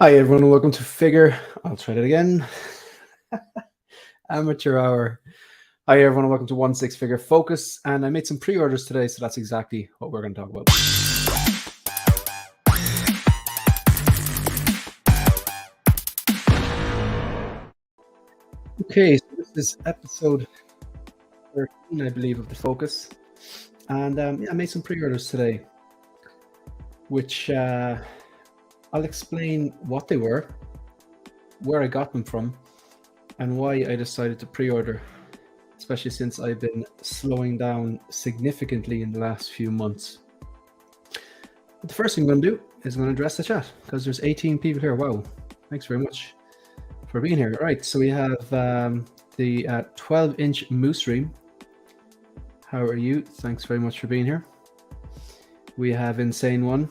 Hi everyone, welcome to Figure. I'll try that again. Amateur hour. Hi everyone, welcome to 1/6 Figure Focus. And I made some pre-orders today, so that's exactly what we're going to talk about. Okay, so this is episode 13, I believe, of the Focus. And I made some pre-orders today, which I'll explain what they were, where I got them from, and why I decided to pre-order, especially since I've been slowing down significantly in the last few months. But the first thing I'm going to do is I'm going to address the chat because there's 18 people here. Wow, thanks very much for being here. All right, so we have the 12-inch Moose Ream. How are you? Thanks very much for being here. We have Insane One.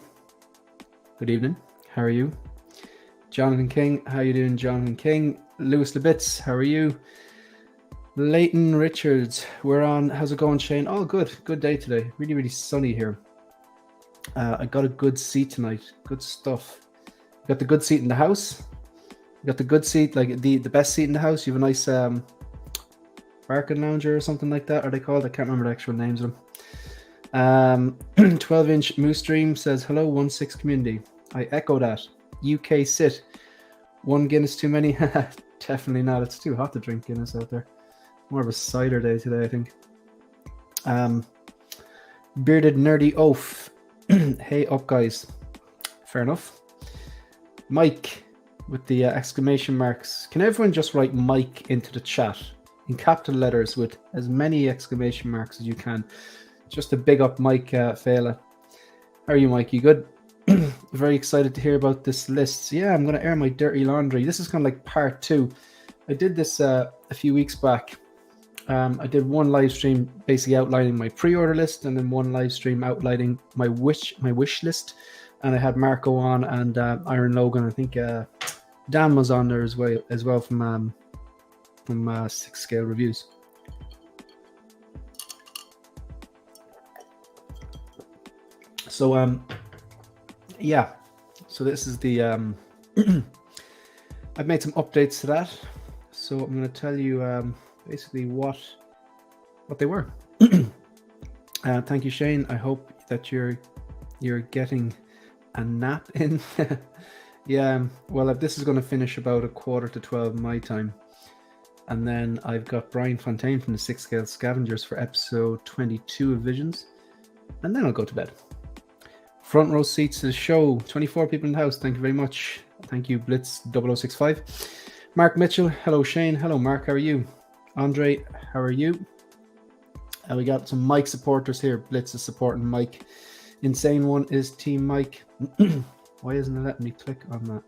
Good evening. How are you? Jonathan King. How you doing, Jonathan King? Lewis Lebitz. How are you? Leighton Richards. We're on. How's it going, Shane? Oh, good. Good day today. Really, really sunny here. I got a good seat tonight. Good stuff. Got the good seat in the house. Got the good seat, like the best seat in the house. You have a nice Barkin lounger or something like that. Are they called? I can't remember the actual names of them. 12-inch Moose Stream says hello, 1/6 community. I echo that. UK sit. One Guinness too many? Definitely not. It's too hot to drink Guinness out there. More of a cider day today, I think. Bearded Nerdy Oaf. Hey up, guys. Fair enough. Mike with the exclamation marks. Can everyone just write Mike into the chat in capital letters with as many exclamation marks as you can? Just to big up Mike Fela. How are you, Mike? You good? Very excited to hear about this list. Yeah, I'm going to air my dirty laundry. This is kind of like part 2. I did this a few weeks back. I did one live stream basically outlining my pre-order list, and then one live stream outlining my wish list. And I had Marco on and Iron Logan. I think Dan was on there as well from 6 Scale Reviews. So yeah, so this is the I've made some updates to that, so I'm going to tell you basically what they were. Thank you, Shane. I hope that you're getting a nap in. Yeah, well, this is going to finish about 11:45 my time, and then I've got Brian Fontaine from the 6 Scale Scavengers for episode 22 of Visions, and then I'll go to bed. Front row seats to the show. 24 people in the house. Thank you very much. Thank you, Blitz 0065. Mark Mitchell. Hello, Shane. Hello, Mark. How are you? Andre, how are you? We got some Mike supporters here. Blitz is supporting Mike. Insane One is Team Mike. Why isn't it letting me click on that?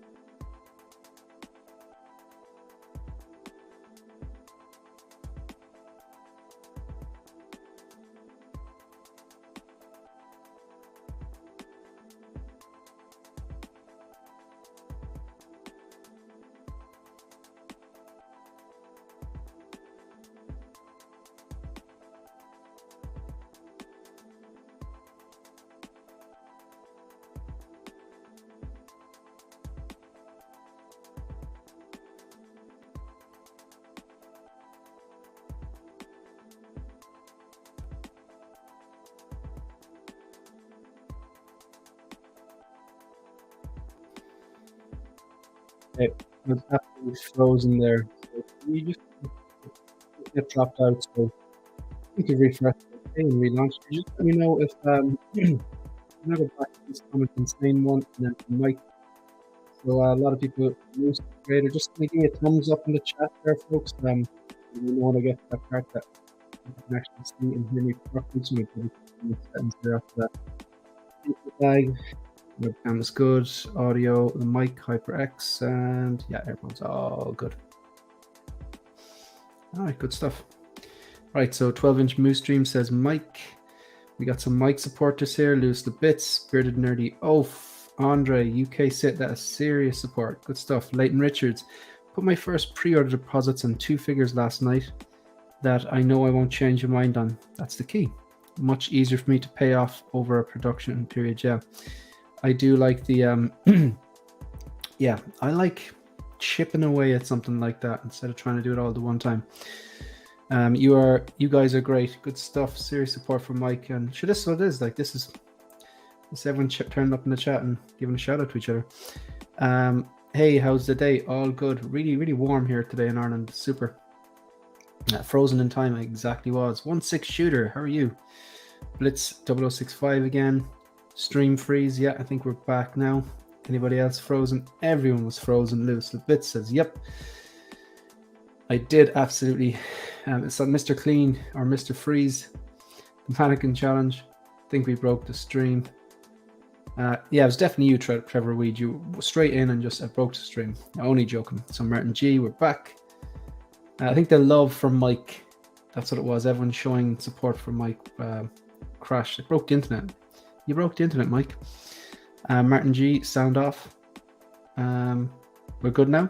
It was absolutely frozen there. So you just get dropped out. So you can refresh the and relaunch. Just let me know if I'll go back to this comment Insane One and then Mike. So a lot of people use the creator. Just give me a thumbs up in the chat there, folks. You want to get that part that you can actually see and hear me properly. So maybe settings there after that. Flag. Webcam is good. Audio, the mic, HyperX, and yeah, everyone's all good. All right, good stuff. Right, so 12-inch Moose Stream says Mike. We got some mic supporters here. Lewis the Bits, Bearded Nerdy Oaf, Andre, UK Sit. That is serious support. Good stuff. Leighton Richards. Put my first pre-order deposits on 2 figures last night that I know I won't change my mind on. That's the key. Much easier for me to pay off over a production period. Yeah, I do like the yeah, I like chipping away at something like that instead of trying to do it all at one time. You guys are great. Good stuff. Serious support from Mike. And sure, this is what it is. Like, this is everyone turning up in the chat and giving a shout out to each other. Hey, how's the day? All good. Really, really warm here today in Ireland. Super. Frozen in time, I exactly was. 1-6 shooter. How are you? Blitz 0065 again. Stream freeze. Yeah, I think we're back now. Anybody else frozen? Everyone was frozen loose. The Blitz says, yep. I did absolutely. It's on Mr. Clean or Mr. Freeze. The Mannequin Challenge. I think we broke the stream. Yeah, it was definitely you, Trevor Weed. You were straight in and just broke the stream. Only joking. So Martin G, we're back. I think the love from Mike, that's what it was. Everyone showing support for Mike crashed. It broke the internet. You broke the internet, Mike. Martin G, sound off. We're good now?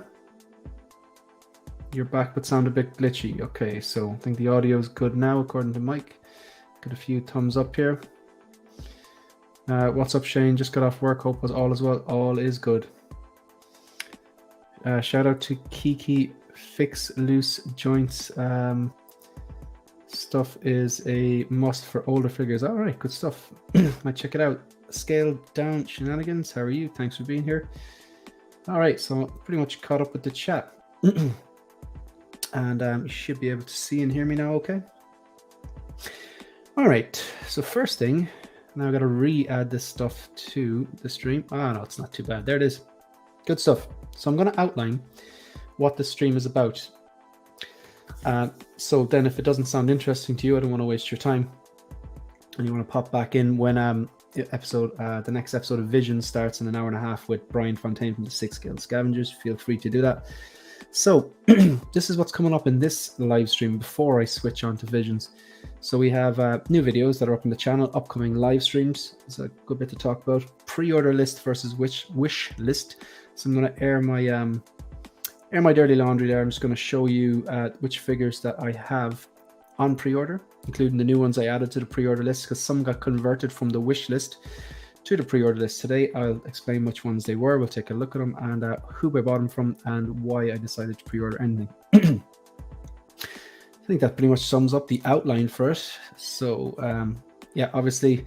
You're back, but sound a bit glitchy. Okay, so I think the audio is good now, according to Mike. Got a few thumbs up here. What's up, Shane? Just got off work. Hope was all as well. All is good. Shout out to Kiki. Fix loose joints. Stuff is a must for older figures. All right, good stuff. Might check it out. Scale down shenanigans. How are you? Thanks for being here. All right, so pretty much caught up with the chat. And you should be able to see and hear me now, okay? All right, so first thing, now I got to re-add this stuff to the stream. Ah, no, it's not too bad. There it is. Good stuff. So I'm going to outline what the stream is about. So then if it doesn't sound interesting to you, I don't want to waste your time. And you want to pop back in when the next episode of Vision starts in an hour and a half with Brian Fontaine from the 6 Scale Scavengers. Feel free to do that. So this is what's coming up in this live stream before I switch on to Visions. So we have new videos that are up on the channel, upcoming live streams. There's a good bit to talk about. Pre-order list versus wish list. So I'm going to air my dirty laundry there. I'm just going to show you which figures that I have on pre-order, including the new ones I added to the pre-order list, because some got converted from the wish list to the pre-order list today. I'll explain which ones they were. We'll take a look at them and who I bought them from and why I decided to pre-order anything. I think that pretty much sums up the outline for it. So yeah, obviously,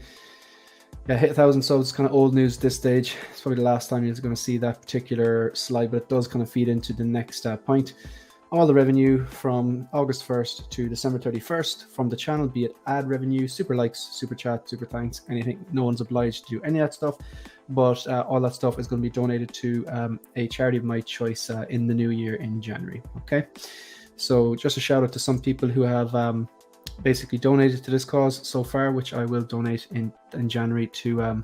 yeah, hit 1,000 subs, kind of old news at this stage. It's probably the last time you're going to see that particular slide, but it does kind of feed into the next point. All the revenue from August 1st to December 31st from the channel, be it ad revenue, super likes, super chat, super thanks, anything. No one's obliged to do any of that stuff, but all that stuff is going to be donated to a charity of my choice in the new year in January. Okay, so just a shout out to some people who have basically donated to this cause so far, which I will donate in January to a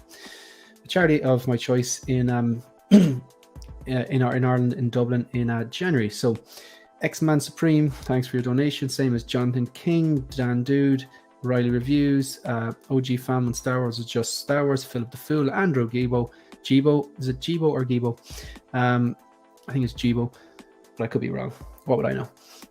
charity of my choice in Ireland, in Dublin in January. So X-Man Supreme, thanks for your donation. Same as Jonathan King, Dan Dude, Riley Reviews, OG Fam on Star Wars is just Star Wars, Philip the Fool, Andrew Gibo, is it Gibo or Gibo? I think it's Gibo, but I could be wrong. What would I know?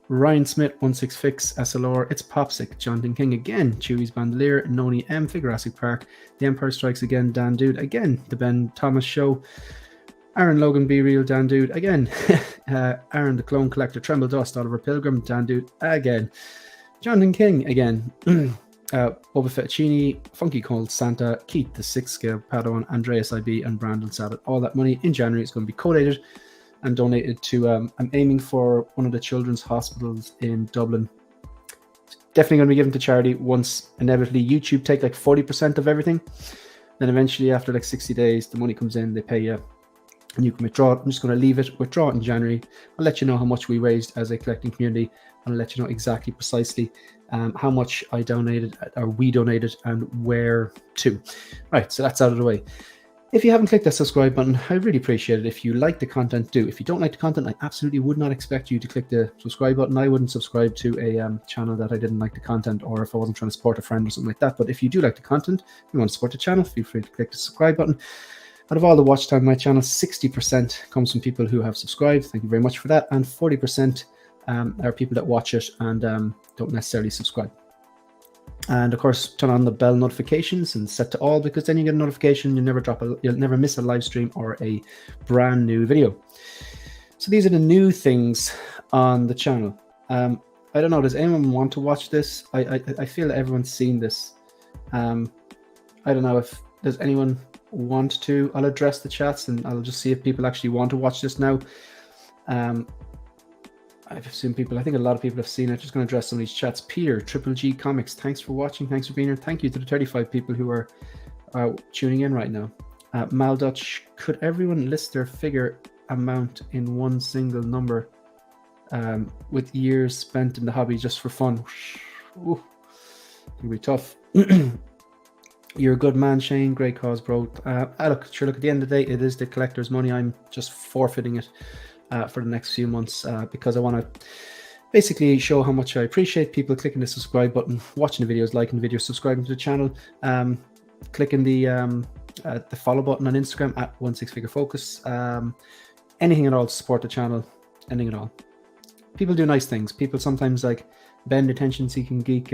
Ryan Smith, 16 Fix, SLR, It's Popsick, Jonathan King again, Chewy's Bandolier, Noni M, Figurassic Park, The Empire Strikes Again, Dan Dude again, The Ben Thomas Show, Aaron Logan, Be Real, Dan Dude again, Aaron the Clone Collector, Tremble Dust, Oliver Pilgrim, Dan Dude again, Jonathan King again, Boba Fettuccini, Funky Cold Santa, Keith the 6 Scale Padawan, Andreas IB, and Brandon Sabat. All that money in January is going to be collated and donated to, I'm aiming for one of the children's hospitals in Dublin. Definitely going to be given to charity once inevitably YouTube take like 40% of everything. Then eventually after like 60 days, the money comes in, they pay you, and you can withdraw it. I'm just going to leave it, withdraw it in January. I'll let you know how much we raised as a collecting community, and I'll let you know exactly precisely how much I donated, or we donated, and where to. Right, so that's out of the way. If you haven't clicked that subscribe button, I really appreciate it. If you like the content, do. If you don't like the content, I absolutely would not expect you to click the subscribe button. I wouldn't subscribe to a channel that I didn't like the content, or if I wasn't trying to support a friend or something like that. But if you do like the content, you want to support the channel, feel free to click the subscribe button. Out of all the watch time on my channel, 60% comes from people who have subscribed. Thank you very much for that. And 40% are people that watch it and don't necessarily subscribe. And of course, turn on the bell notifications and set to all, because then you get a notification. You'll never miss a live stream or a brand new video. So these are the new things on the channel. I don't know, does anyone want to watch this? I feel that everyone's seen this. I don't know if does anyone want to. I'll address the chats and I'll just see if people actually want to watch this now. I've seen people, I think a lot of people have seen it. Just going to address some of these chats. Peter, Triple G Comics, thanks for watching. Thanks for being here. Thank you to the 35 people who are tuning in right now. Mal Dutch, could everyone list their figure amount in one single number with years spent in the hobby just for fun? Ooh, it'll be tough. You're a good man, Shane. Great cause, bro. Look, at the end of the day, it is the collector's money. I'm just forfeiting it for the next few months because I want to basically show how much I appreciate people clicking the subscribe button, watching the videos, liking the videos, subscribing to the channel, clicking the follow button on Instagram at 16figurefocus. Anything at all to support the channel, anything at all. People do nice things. People sometimes, like Ben, Attention Seeking Geek,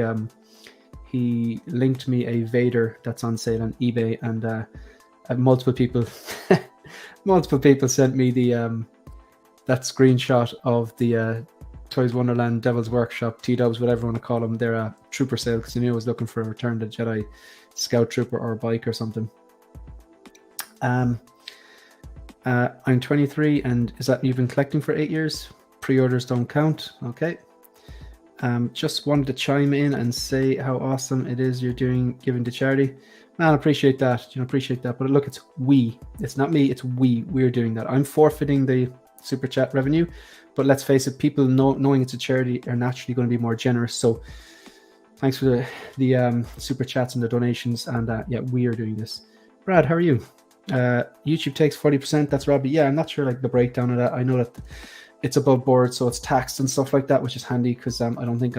he linked me a Vader that's on sale on eBay, and multiple people sent me the that screenshot of the Toys Wonderland Devil's Workshop T-Dubs, whatever you want to call them. They're a trooper sale, because I knew I was looking for a Return of the Jedi Scout Trooper or a bike or something. I'm 23, and is that you've been collecting for 8 years? Pre-orders don't count. Okay. Just wanted to chime in and say how awesome it is you're giving to charity. Man, I appreciate that. Appreciate that. But look, it's we. It's not me. It's we. We're doing that. I'm forfeiting the super chat revenue, but let's face it, people knowing it's a charity are naturally going to be more generous. So thanks for the super chats and the donations. And yeah, we are doing this. Brad, how are you? YouTube takes 40%. That's Robbie. Yeah, I'm not sure like the breakdown of that. I know that it's above board, so it's taxed and stuff like that, which is handy, because I don't think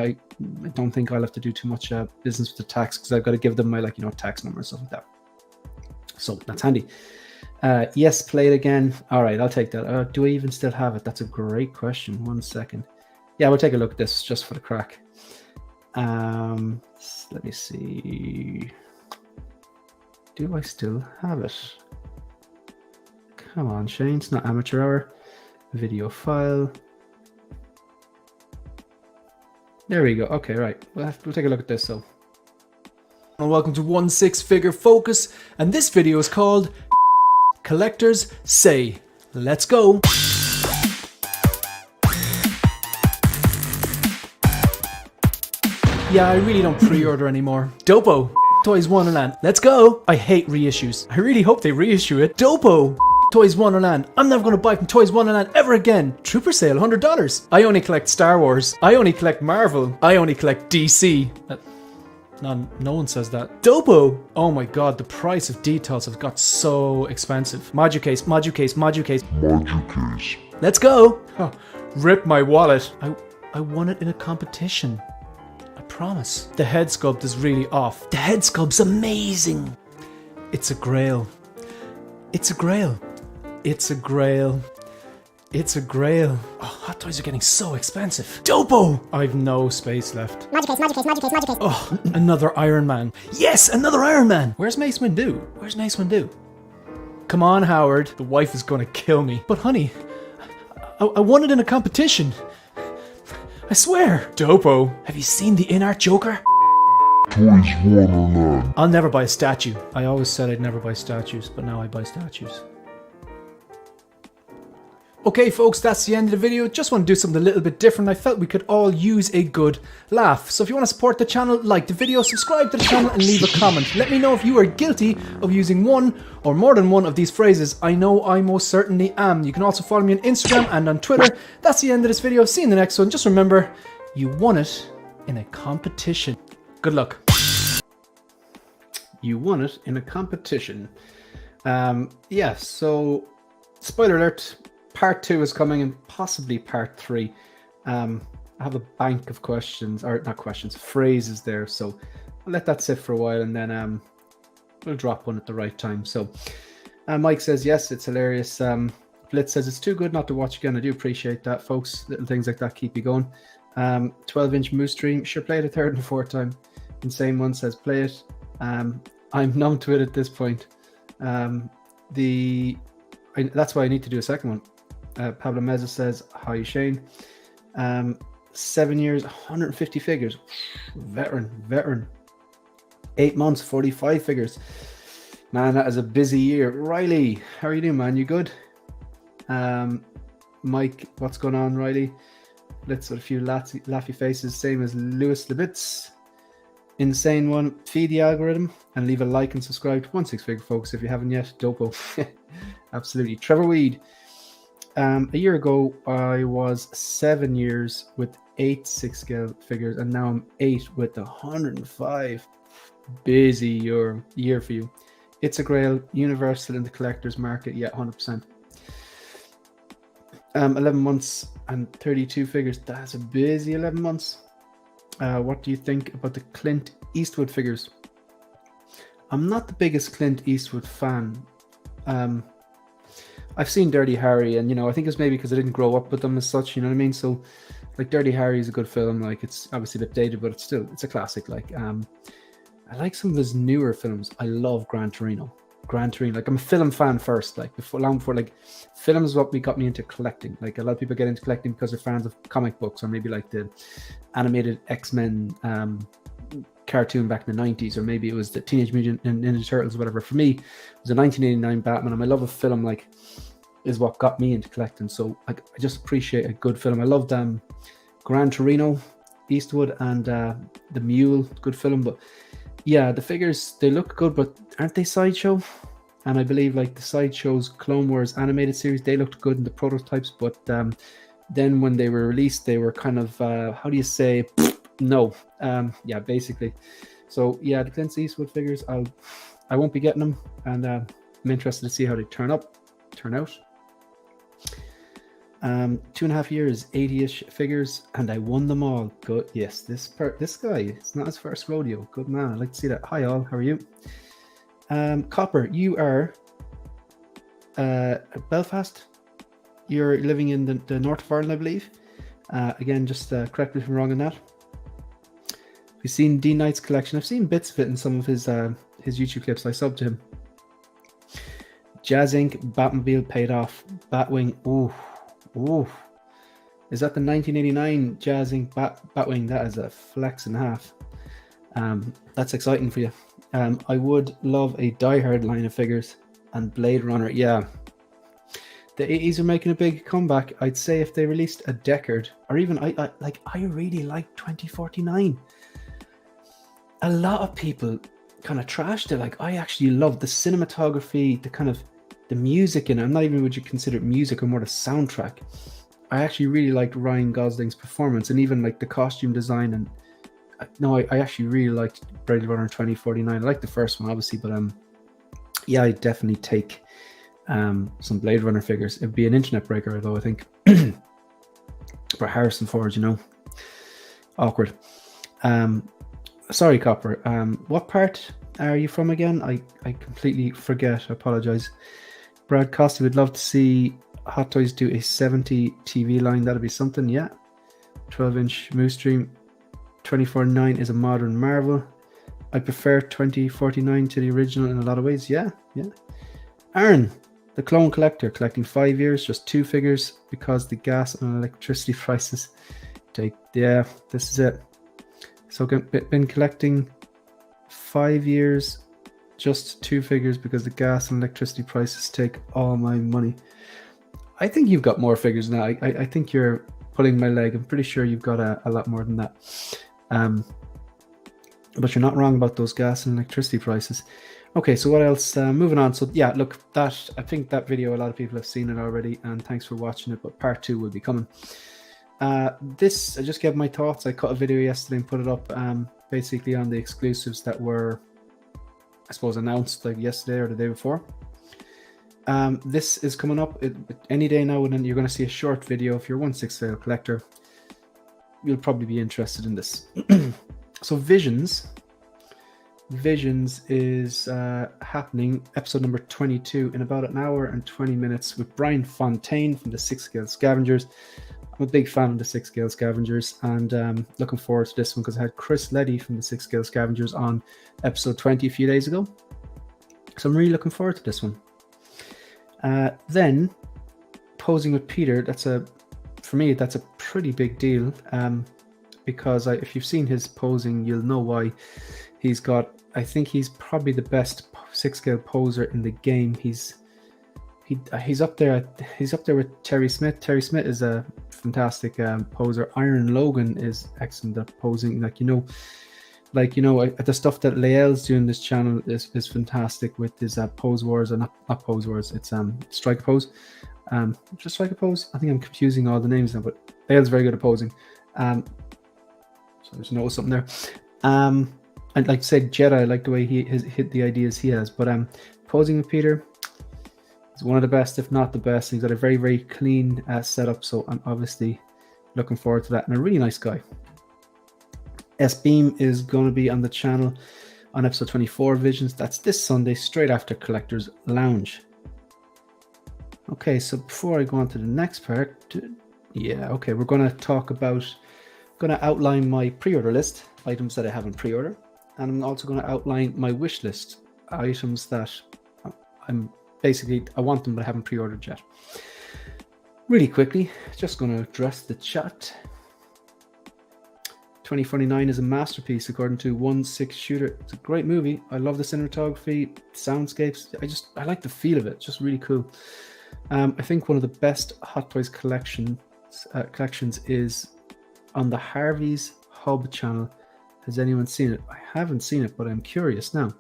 I'll have to do too much business with the tax, because I've got to give them my tax number and stuff like that. So that's handy. Yes, play it again. All right, I'll take that. Do I even still have it? That's a great question. 1 second. Yeah, we'll take a look at this just for the crack. Let me see. Do I still have it? Come on, Shane. It's not amateur hour. Video file. There we go. Okay, right. We'll take a look at this. So, and welcome to 16 Figure Focus, and this video is called Collectors Say. Let's go. Yeah, I really don't pre-order anymore. Dopo. Toys Wonderland. Let's go. I hate reissues. I really hope they reissue it. Dopo. Toys Wonderland. I'm never going to buy from Toys Wonderland ever again. Trooper sale, $100. I only collect Star Wars. I only collect Marvel. I only collect DC. No one says that. Dopo. Oh my god, the price of details has got so expensive. Moducase, Moducase, Moducase. Moducase. Let's go. Oh, rip my wallet. I won it in a competition. I promise. The head sculpt is really off. The head sculpt's amazing. It's a grail. It's a grail. It's a grail. It's a grail. Oh, Hot Toys are getting so expensive. Dopo! I've no space left. Moducase, Moducase, Moducase, Moducase. Oh, another Iron Man. Yes, another Iron Man. Where's Mace Windu? Where's Mace Windu? Come on, Howard. The wife is gonna kill me. But honey, I won it in a competition. I swear. Dopo. Have you seen the in-art Joker? Toys Wonderland. I'll never buy a statue. I always said I'd never buy statues, but now I buy statues. Okay folks, that's the end of the video. Just want to do something a little bit different. I felt we could all use a good laugh. So if you want to support the channel, like the video, subscribe to the channel and leave a comment. Let me know if you are guilty of using one or more than one of these phrases. I know I most certainly am. You can also follow me on Instagram and on Twitter. That's the end of this video. See you in the next one. Just remember, you won it in a competition. Good luck. You won it in a competition. Yeah, so spoiler alert. Part 2 is coming, and possibly part 3. I have a bank of questions, or not questions, phrases there. So I'll let that sit for a while, and then we'll drop one at the right time. So Mike says, yes, it's hilarious. Blitz says, it's too good not to watch again. I do appreciate that, folks. Little things like that keep you going. 12-inch Moose Stream. Sure, play it a third and fourth time. Insane One says play it. I'm numb to it at this point. That's why I need to do a second one. Pablo Meza says, hi Shane. 7 years, 150 figures. Veteran. 8 months, 45 figures. Man, that is a busy year. Riley, how are you doing, man? You good? Mike, what's going on, Riley? Let's with a few laughy faces, same as Lewis Lebitz. Insane One, feed the algorithm and leave a like and subscribe to 16 Figure Focus if you haven't yet. Dopo. Absolutely. Trevor Weed. A year ago, I was 7 years with 8 6-scale figures, and now I'm 8 with 105. Busy year for you. It's a grail, universal in the collector's market. Yeah, 100%. 11 months and 32 figures. That's a busy 11 months. What do you think about the Clint Eastwood figures? I'm not the biggest Clint Eastwood fan. I've seen Dirty Harry, and I think it's maybe because I didn't grow up with them as such. You know what I mean? So, like, Dirty Harry is a good film. Like, it's obviously a bit dated, but it's a classic. Like, I like some of his newer films. I love Gran Torino. Like, I'm a film fan first. Like, long before, like, film is what got me into collecting. Like, a lot of people get into collecting because they're fans of comic books, or maybe like the animated X-Men cartoon back in the 90s, or maybe it was the Teenage Mutant Ninja Turtles, or whatever. For me, it was a 1989 Batman, and my love of film, like, is what got me into collecting. So I just appreciate a good film. I loved Gran Torino, Eastwood, and The Mule, good film. But yeah, the figures, they look good, but aren't they Sideshow? And I believe, like, the Sideshow's Clone Wars animated series, they looked good in the prototypes, but then when they were released, they were kind of how do you say, no. Yeah, basically. So yeah, the Clint Eastwood figures, I won't be getting them, and I'm interested to see how they turn out. 2.5 years, 80-ish figures, and I won them all. Good. Yes, this guy, it's not his first rodeo. Good man. I'd like to see that. Hi all, how are you? Copper, you are Belfast. You're living in the north of Ireland, I believe. Again, just correct me if I'm wrong on that. We've seen D Knight's collection. I've seen bits of it in some of his YouTube clips. I subbed to him. Jazz Inc. Batmobile paid off. Batwing. Ooh. Is that the 1989 Jazz Inc. Batwing? That is a flex and a half. That's exciting for you. I would love a Die Hard line of figures, and Blade Runner. Yeah. The 80s are making a big comeback. I'd say if they released a Deckard, or even I really like 2049. A lot of people kind of trashed it. Like, I actually love the cinematography, the music in it. I'm not even, would you consider it music, or more the soundtrack. I actually really liked Ryan Gosling's performance, and even like the costume design. And I actually really liked Blade Runner 2049. I like the first one, obviously, but yeah, I'd definitely take some Blade Runner figures. It'd be an internet breaker, though, I think. For Harrison Ford, awkward. Sorry, Copper. What part are you from again? I completely forget. I apologize. Brad Costi would love to see Hot Toys do a 70 TV line. That'd be something. Yeah. 12-inch Moose Stream. 2049 is a modern marvel. I prefer 2049 to the original in a lot of ways. Yeah. Aaron, the Clone Collector, collecting 5 years, just 2 figures because the gas and electricity prices take. Yeah, this is it. So been collecting 5 years, just 2 figures because the gas and electricity prices take all my money. I think you've got more figures now. I think you're pulling my leg. I'm pretty sure you've got a lot more than that. But you're not wrong about those gas and electricity prices. Okay, so what else? Moving on. So yeah, look, I think that video, a lot of people have seen it already, and thanks for watching it, but part 2 will be coming. I just gave my thoughts. I cut a video yesterday and put it up basically on the exclusives that were, I suppose, announced like yesterday or the day before. This is coming up any day now, and then you're going to see a short video. If you're 1/6 scale collector, you'll probably be interested in this. So Visions is happening, episode number 22, in about an hour and 20 minutes with Brian Fontaine from the 6 Scale Scavengers. I'm a big fan of the 6 Scale Scavengers, and looking forward to this one because I had Chris Leddy from the 6 Scale Scavengers on episode 20 a few days ago. So I'm really looking forward to this one. Then posing with Peter, for me that's a pretty big deal, because if you've seen his posing, you'll know why. I think he's probably the best 6 Scale poser in the game. He's up there with Terry Smith. Terry Smith is a fantastic poser. Iron Logan is excellent at posing. The stuff that Lael's doing this channel is fantastic with his pose wars, and not pose wars. It's strike pose. Just strike a pose. I think I'm confusing all the names now, but Lael's very good at posing. So there's no something there. I'd like to say Jedi. I like the way he has hit the ideas he has, but posing with Peter. He's one of the best, if not the best. He's got a very, very clean setup, so I'm obviously looking forward to that. And a really nice guy. S-Beam is going to be on the channel on episode 24 Visions. That's this Sunday, straight after Collector's Lounge. Okay, so before I go on to the next part, we're going to outline my pre-order list, items that I haven't pre-ordered, and I'm also going to outline my wish list, items that I want them but I haven't pre-ordered yet. Really quickly, just going to address the chat. 2049 is a masterpiece according to 1/6 Shooter. It's a great movie. I love the cinematography, soundscapes. I like the feel of it. It's just really cool. I think one of the best Hot Toys collections is on the Harvey's Hub channel. Has anyone seen it? I haven't seen it, but I'm curious now.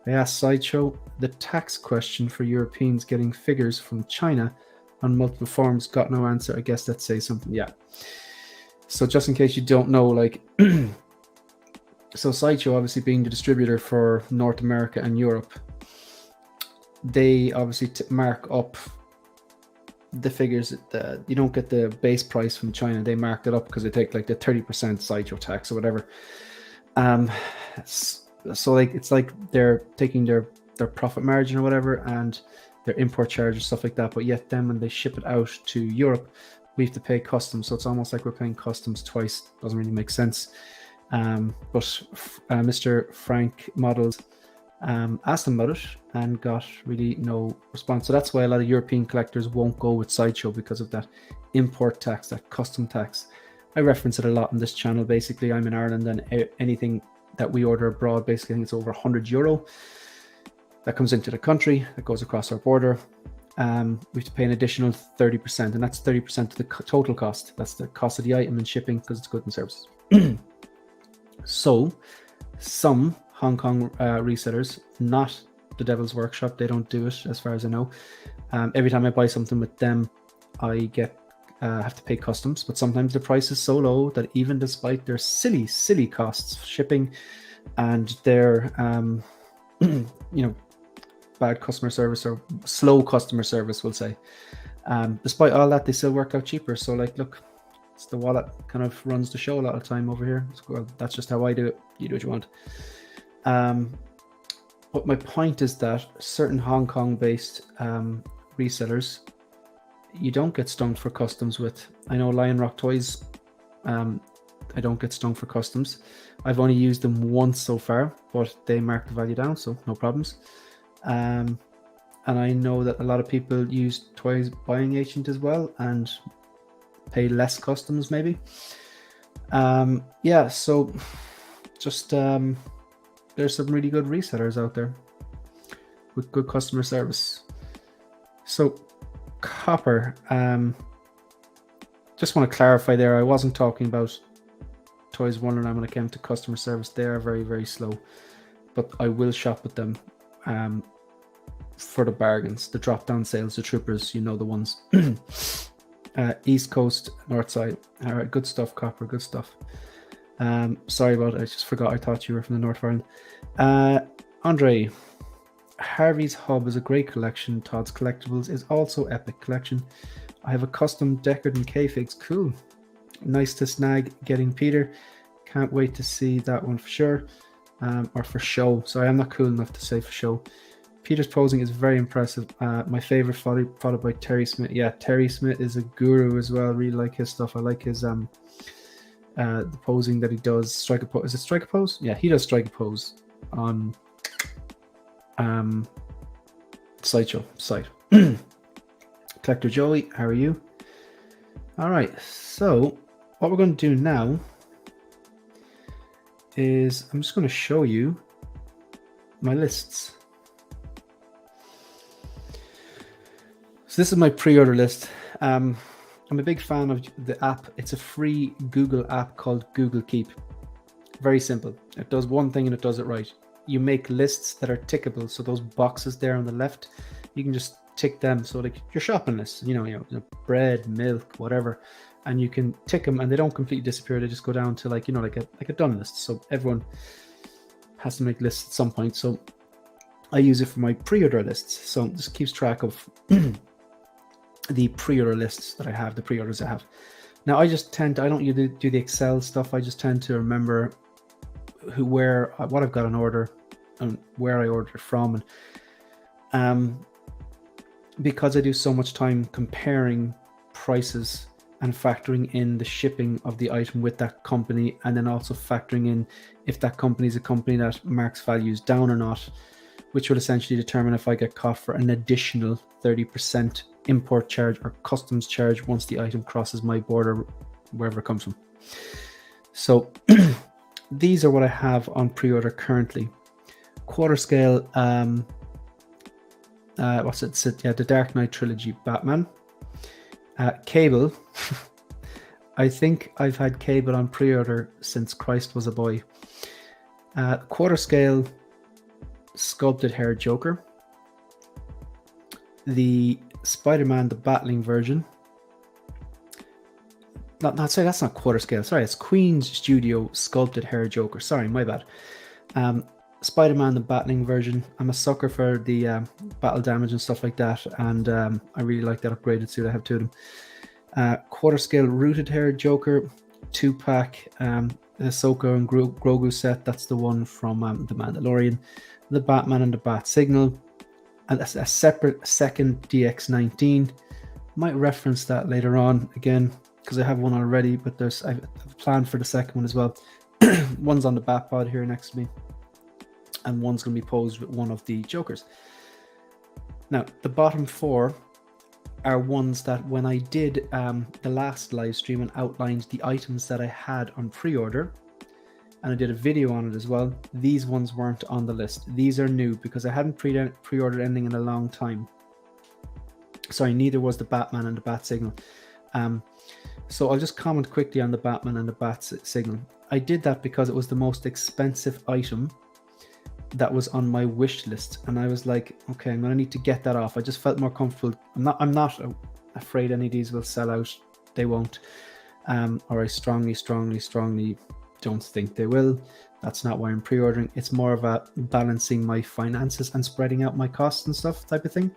I asked Sideshow the tax question for Europeans getting figures from China on multiple forms. Got no answer. I guess that says something. Yeah. So just in case you don't know, so Sideshow obviously being the distributor for North America and Europe, they obviously mark up the figures. You don't get the base price from China. They mark it up because they take the 30% Sideshow tax or whatever. So it's like they're taking their profit margin or whatever, and their import charges, stuff like that. But yet then when they ship it out to Europe, we have to pay customs. So it's almost like we're paying customs twice. Doesn't really make sense. But Mr. Frank Models asked them about it and got really no response. So that's why a lot of European collectors won't go with Sideshow, because of that import tax, that custom tax. I reference it a lot on this channel. Basically, I'm in Ireland, and anything that we order abroad, basically I think it's over €100 that comes into the country, that goes across our border. We have to pay an additional 30%, and that's 30% of the total cost. That's the cost of the item and shipping, because it's goods and services. So some Hong Kong resellers, not the Devil's Workshop, they don't do it as far as I know. Every time I buy something with them, I have to pay customs, but sometimes the price is so low that even despite their silly costs, shipping, and their bad customer service, or slow customer service, we'll say, despite all that, they still work out cheaper. So look, it's the wallet kind of runs the show a lot of the time over here. Well, that's just how I do it. You do what you want. But my point is that certain Hong Kong based resellers, you don't get stung for customs with. I know Lion Rock Toys, I don't get stung for customs. I've only used them once so far, but they mark the value down, so no problems. And I know that a lot of people use Toys Buying Agent as well and pay less customs maybe. So just there's some really good resellers out there with good customer service. So copper, just want to clarify there, I wasn't talking about Toys Wonderland when it came to customer service. They are very, very slow, but I will shop with them for the bargains, the drop down sales, the troopers, you know the ones. East Coast, North Side. All right, good stuff, Copper, good stuff. Sorry about it, I just forgot, I thought you were from the North of Ireland. Andre, Harvey's Hub is a great collection. Todd's Collectibles is also epic collection. I have a custom Deckard and K-Figs. Cool. Nice to snag getting Peter. Can't wait to see that one for sure. Or for show. So I am not cool enough to say for show. Peter's posing is very impressive. My favorite, followed by Terry Smith. Yeah, Terry Smith is a guru as well. I really like his stuff. I like his the posing that he does. Strike a pose. Is it strike a pose? Yeah, he does strike a pose on slideshow site. Collector Joey, how are you? All right, so what we're going to do now is I'm just going to show you my lists. So this is my pre-order list. I'm a big fan of the app. It's a free Google app called Google Keep. Very simple. It does one thing and it does it right. You make lists that are tickable. So those boxes there on the left, you can just tick them. So like your shopping list, you know, bread, milk, whatever, and you can tick them and they don't completely disappear. They just go down to like, you know, like a done list. So everyone has to make lists at some point. So I use it for my pre-order lists. So this keeps track of the pre-order lists that I have, the pre-orders I have. Now I just I don't do the Excel stuff. I just tend to remember what I've got on order and where I ordered it from. And because I do so much time comparing prices and factoring in the shipping of the item with that company, and then also factoring in if that company is a company that marks values down or not, which will essentially determine if I get caught for an additional 30% import charge or customs charge once the item crosses my border, wherever it comes from. So these are what I have on pre-order currently. Quarter scale, what's it? Yeah, the Dark Knight trilogy, Batman. Cable. I think I've had Cable on pre-order since Christ was a boy. Quarter scale, sculpted hair Joker. The Spider-Man, the battling version. Sorry, that's not quarter scale. Sorry, it's Queen's Studio sculpted hair Joker. Sorry, my bad. Spider-Man, the battling version. I'm a sucker for the battle damage and stuff like that, and I really like that upgraded suit I have to them. Quarter scale rooted hair Joker, 2-pack, the Ahsoka and Grogu set. That's the one from The Mandalorian. The Batman and the Bat Signal, and a separate second DX19. Might reference that later on again because I have one already, but I have a plan for the second one as well. One's on the Bat pod here next to me, and one's going to be posed with one of the Jokers. Now, the bottom four are ones that when I did the last live stream and outlined the items that I had on pre-order, and I did a video on it as well, these ones weren't on the list. These are new because I hadn't pre-ordered anything in a long time. Sorry, neither was the Batman and the Bat Signal. So I'll just comment quickly on the Batman and the Bat Signal. I did that because it was the most expensive item that was on my wish list, and I was like, okay, I'm gonna need to get that off. I just felt more comfortable. I'm not afraid any of these will sell out. They won't, or I strongly don't think they will. That's not why I'm pre-ordering. It's more of a balancing my finances and spreading out my costs and stuff type of thing.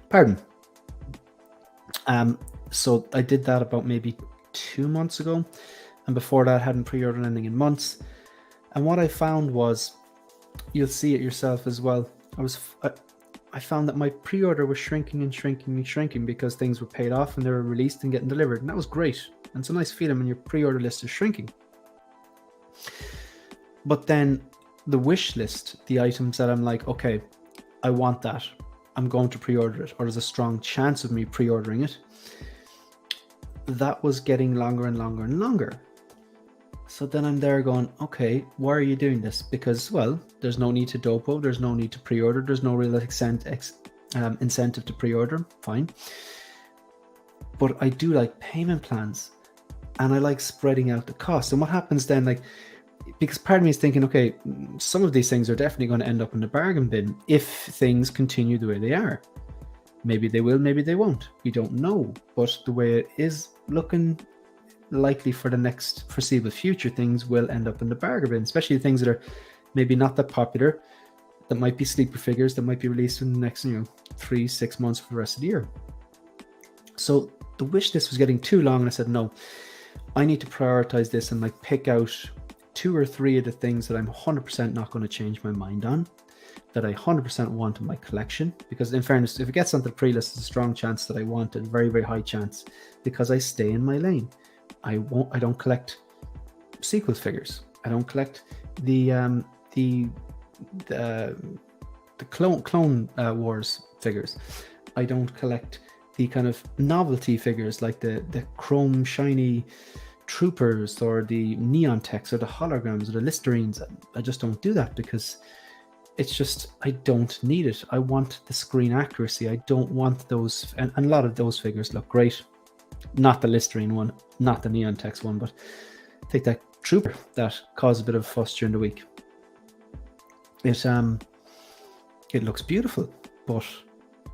Pardon. So I did that about maybe 2 months ago, and before that I hadn't pre-ordered anything in months. And what I found was, you'll see it yourself as well, I found that my pre-order was shrinking because things were paid off and they were released and getting delivered, and that was great. And it's a nice feeling when your pre-order list is shrinking. But then the wish list, the items that I'm like, okay, I want that, I'm going to pre-order it, or there's a strong chance of me pre-ordering it, that was getting longer and longer and longer. So then I'm there going, okay, why are you doing this? Because, well, there's no need to dopo, there's no need to pre-order, there's no real incentive to pre-order, fine. But I do like payment plans, and I like spreading out the cost. And what happens then, like, because part of me is thinking, okay, some of these things are definitely going to end up in the bargain bin if things continue the way they are. Maybe they will, maybe they won't. We don't know. But the way it is looking likely for the next foreseeable future, things will end up in the bargain bin, especially things that are maybe not that popular, that might be sleeper figures that might be released in the next 3-6 months for the rest of the year. So the wish list was getting too long, and I said, no, I need to prioritize this and like pick out 2 or 3 of the things that I'm 100% not going to change my mind on, that I 100% want in my collection. Because in fairness, if it gets onto the pre-list, there's a strong chance that I want it, very, very high chance, because I stay in my lane. I don't collect sequels figures. I don't collect the clone wars figures. I don't collect the kind of novelty figures like the chrome shiny troopers or the neon text or the holograms or the listerines. I just don't do that because it's just, I don't need it. I want the screen accuracy. I don't want those, and a lot of those figures look great. Not the listerine one, not the neon text one, but take that trooper that caused a bit of fuss during the week. It looks beautiful, but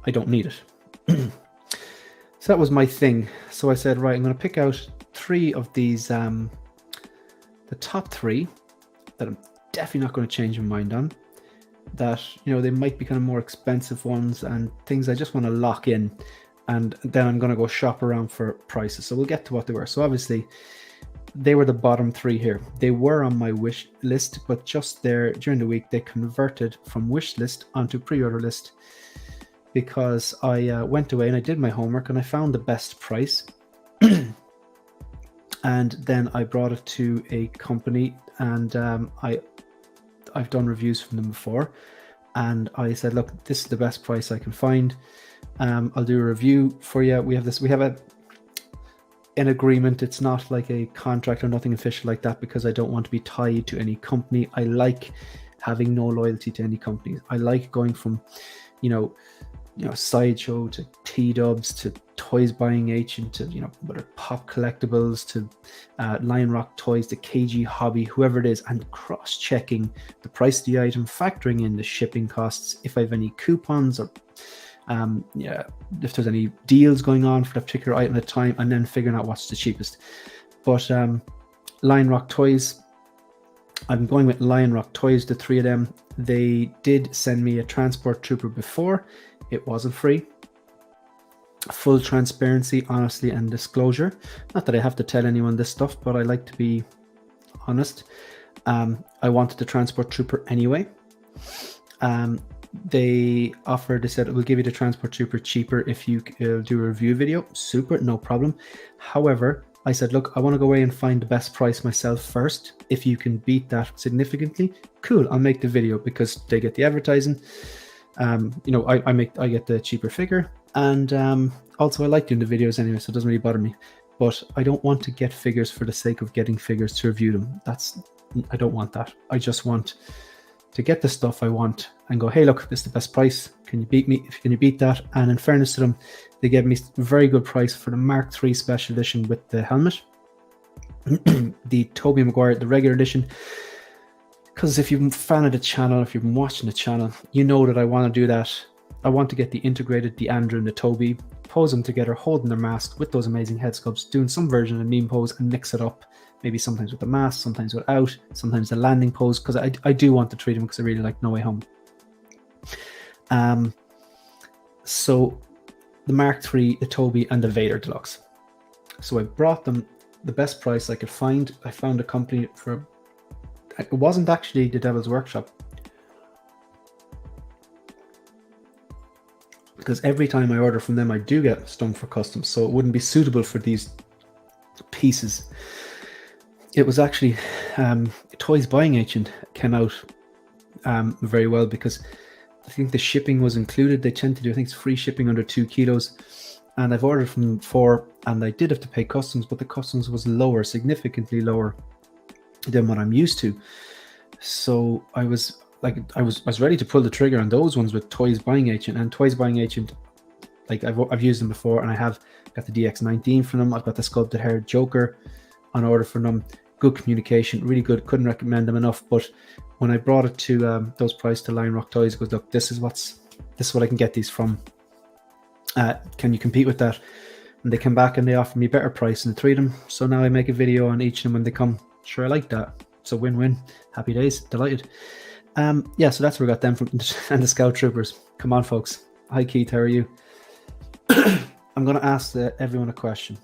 I don't need it. So that was my thing. So I said, right, I'm going to pick out 3 of these, the top 3 that I'm definitely not going to change my mind on. That, you know, they might be kind of more expensive ones and things I just want to lock in. And then I'm going to go shop around for prices. So we'll get to what they were. So obviously, they were the bottom 3 here. They were on my wish list, but just there during the week, they converted from wish list onto pre-order list because I went away and I did my homework and I found the best price. And then I brought it to a company, and I've done reviews from them before. And I said, look, this is the best price I can find. I'll do a review for you. We have an agreement. It's not like a contract or nothing official like that because I don't want to be tied to any company. I like having no loyalty to any company. I like going from, you know, Sideshow to T-Dubs to Toys Buying Agent to, you know, whether Pop Collectibles to Lion Rock Toys to KG Hobby, whoever it is, and cross-checking the price of the item, factoring in the shipping costs, if I have any coupons or if there's any deals going on for that particular item at the time, and then figuring out what's the cheapest. But Lion Rock Toys, I'm going with Lion Rock Toys, the 3 of them. They did send me a transport trooper before. It wasn't free. Full transparency, honesty, and disclosure. Not that I have to tell anyone this stuff, but I like to be honest. I wanted the transport trooper anyway. They said, we'll give you the transport trooper cheaper if you do a review video. Super, no problem. However, I said, look, I want to go away and find the best price myself first. If you can beat that significantly, cool, I'll make the video because they get the advertising. You know, I get the cheaper figure, and also I like doing the videos anyway, so it doesn't really bother me. But I don't want to get figures for the sake of getting figures to review them. I don't want that. I just want to get the stuff I want and go, hey, look, this is the best price. Can you beat me? Can you beat that? And in fairness to them, they gave me a very good price for the Mark III Special Edition with the helmet. The Tobey Maguire, the regular edition. Because if you've been a fan of the channel, if you've been watching the channel, you know that I want to do that. I want to get the integrated, the Andrew and the Tobey, pose them together, holding their mask with those amazing head sculpts, doing some version of meme pose and mix it up. Maybe sometimes with the mask, sometimes without, sometimes the landing pose, because I do want to treat them because I really like No Way Home. So the Mark III, the Tobey, and the Vader Deluxe. So I brought them the best price I could find. I found a company for, it wasn't actually the Devil's Workshop, because every time I order from them, I do get stung for customs, so it wouldn't be suitable for these pieces. It was actually Toys Buying Agent came out very well because I think the shipping was included. They tend to do, I think it's free shipping under 2 kilos. And I've ordered from them before, and I did have to pay customs, but the customs was lower, significantly lower than what I'm used to. So I was ready to pull the trigger on those ones with Toys Buying Agent. And Toys Buying Agent, like I've used them before, and I have got the DX19 from them. I've got the sculpted hair Joker on order from them. Good communication, really good. Couldn't recommend them enough. But when I brought it to those prices to Lion Rock Toys, it goes, look, this is what I can get these from. Can you compete with that? And they came back and they offered me a better price than the 3 of them. So now I make a video on each of them when they come. Sure, I like that. So win-win. Happy days. Delighted. Yeah, so that's where we got them from. And the Scout Troopers. Come on, folks. Hi, Keith. How are you? I'm going to ask everyone a question.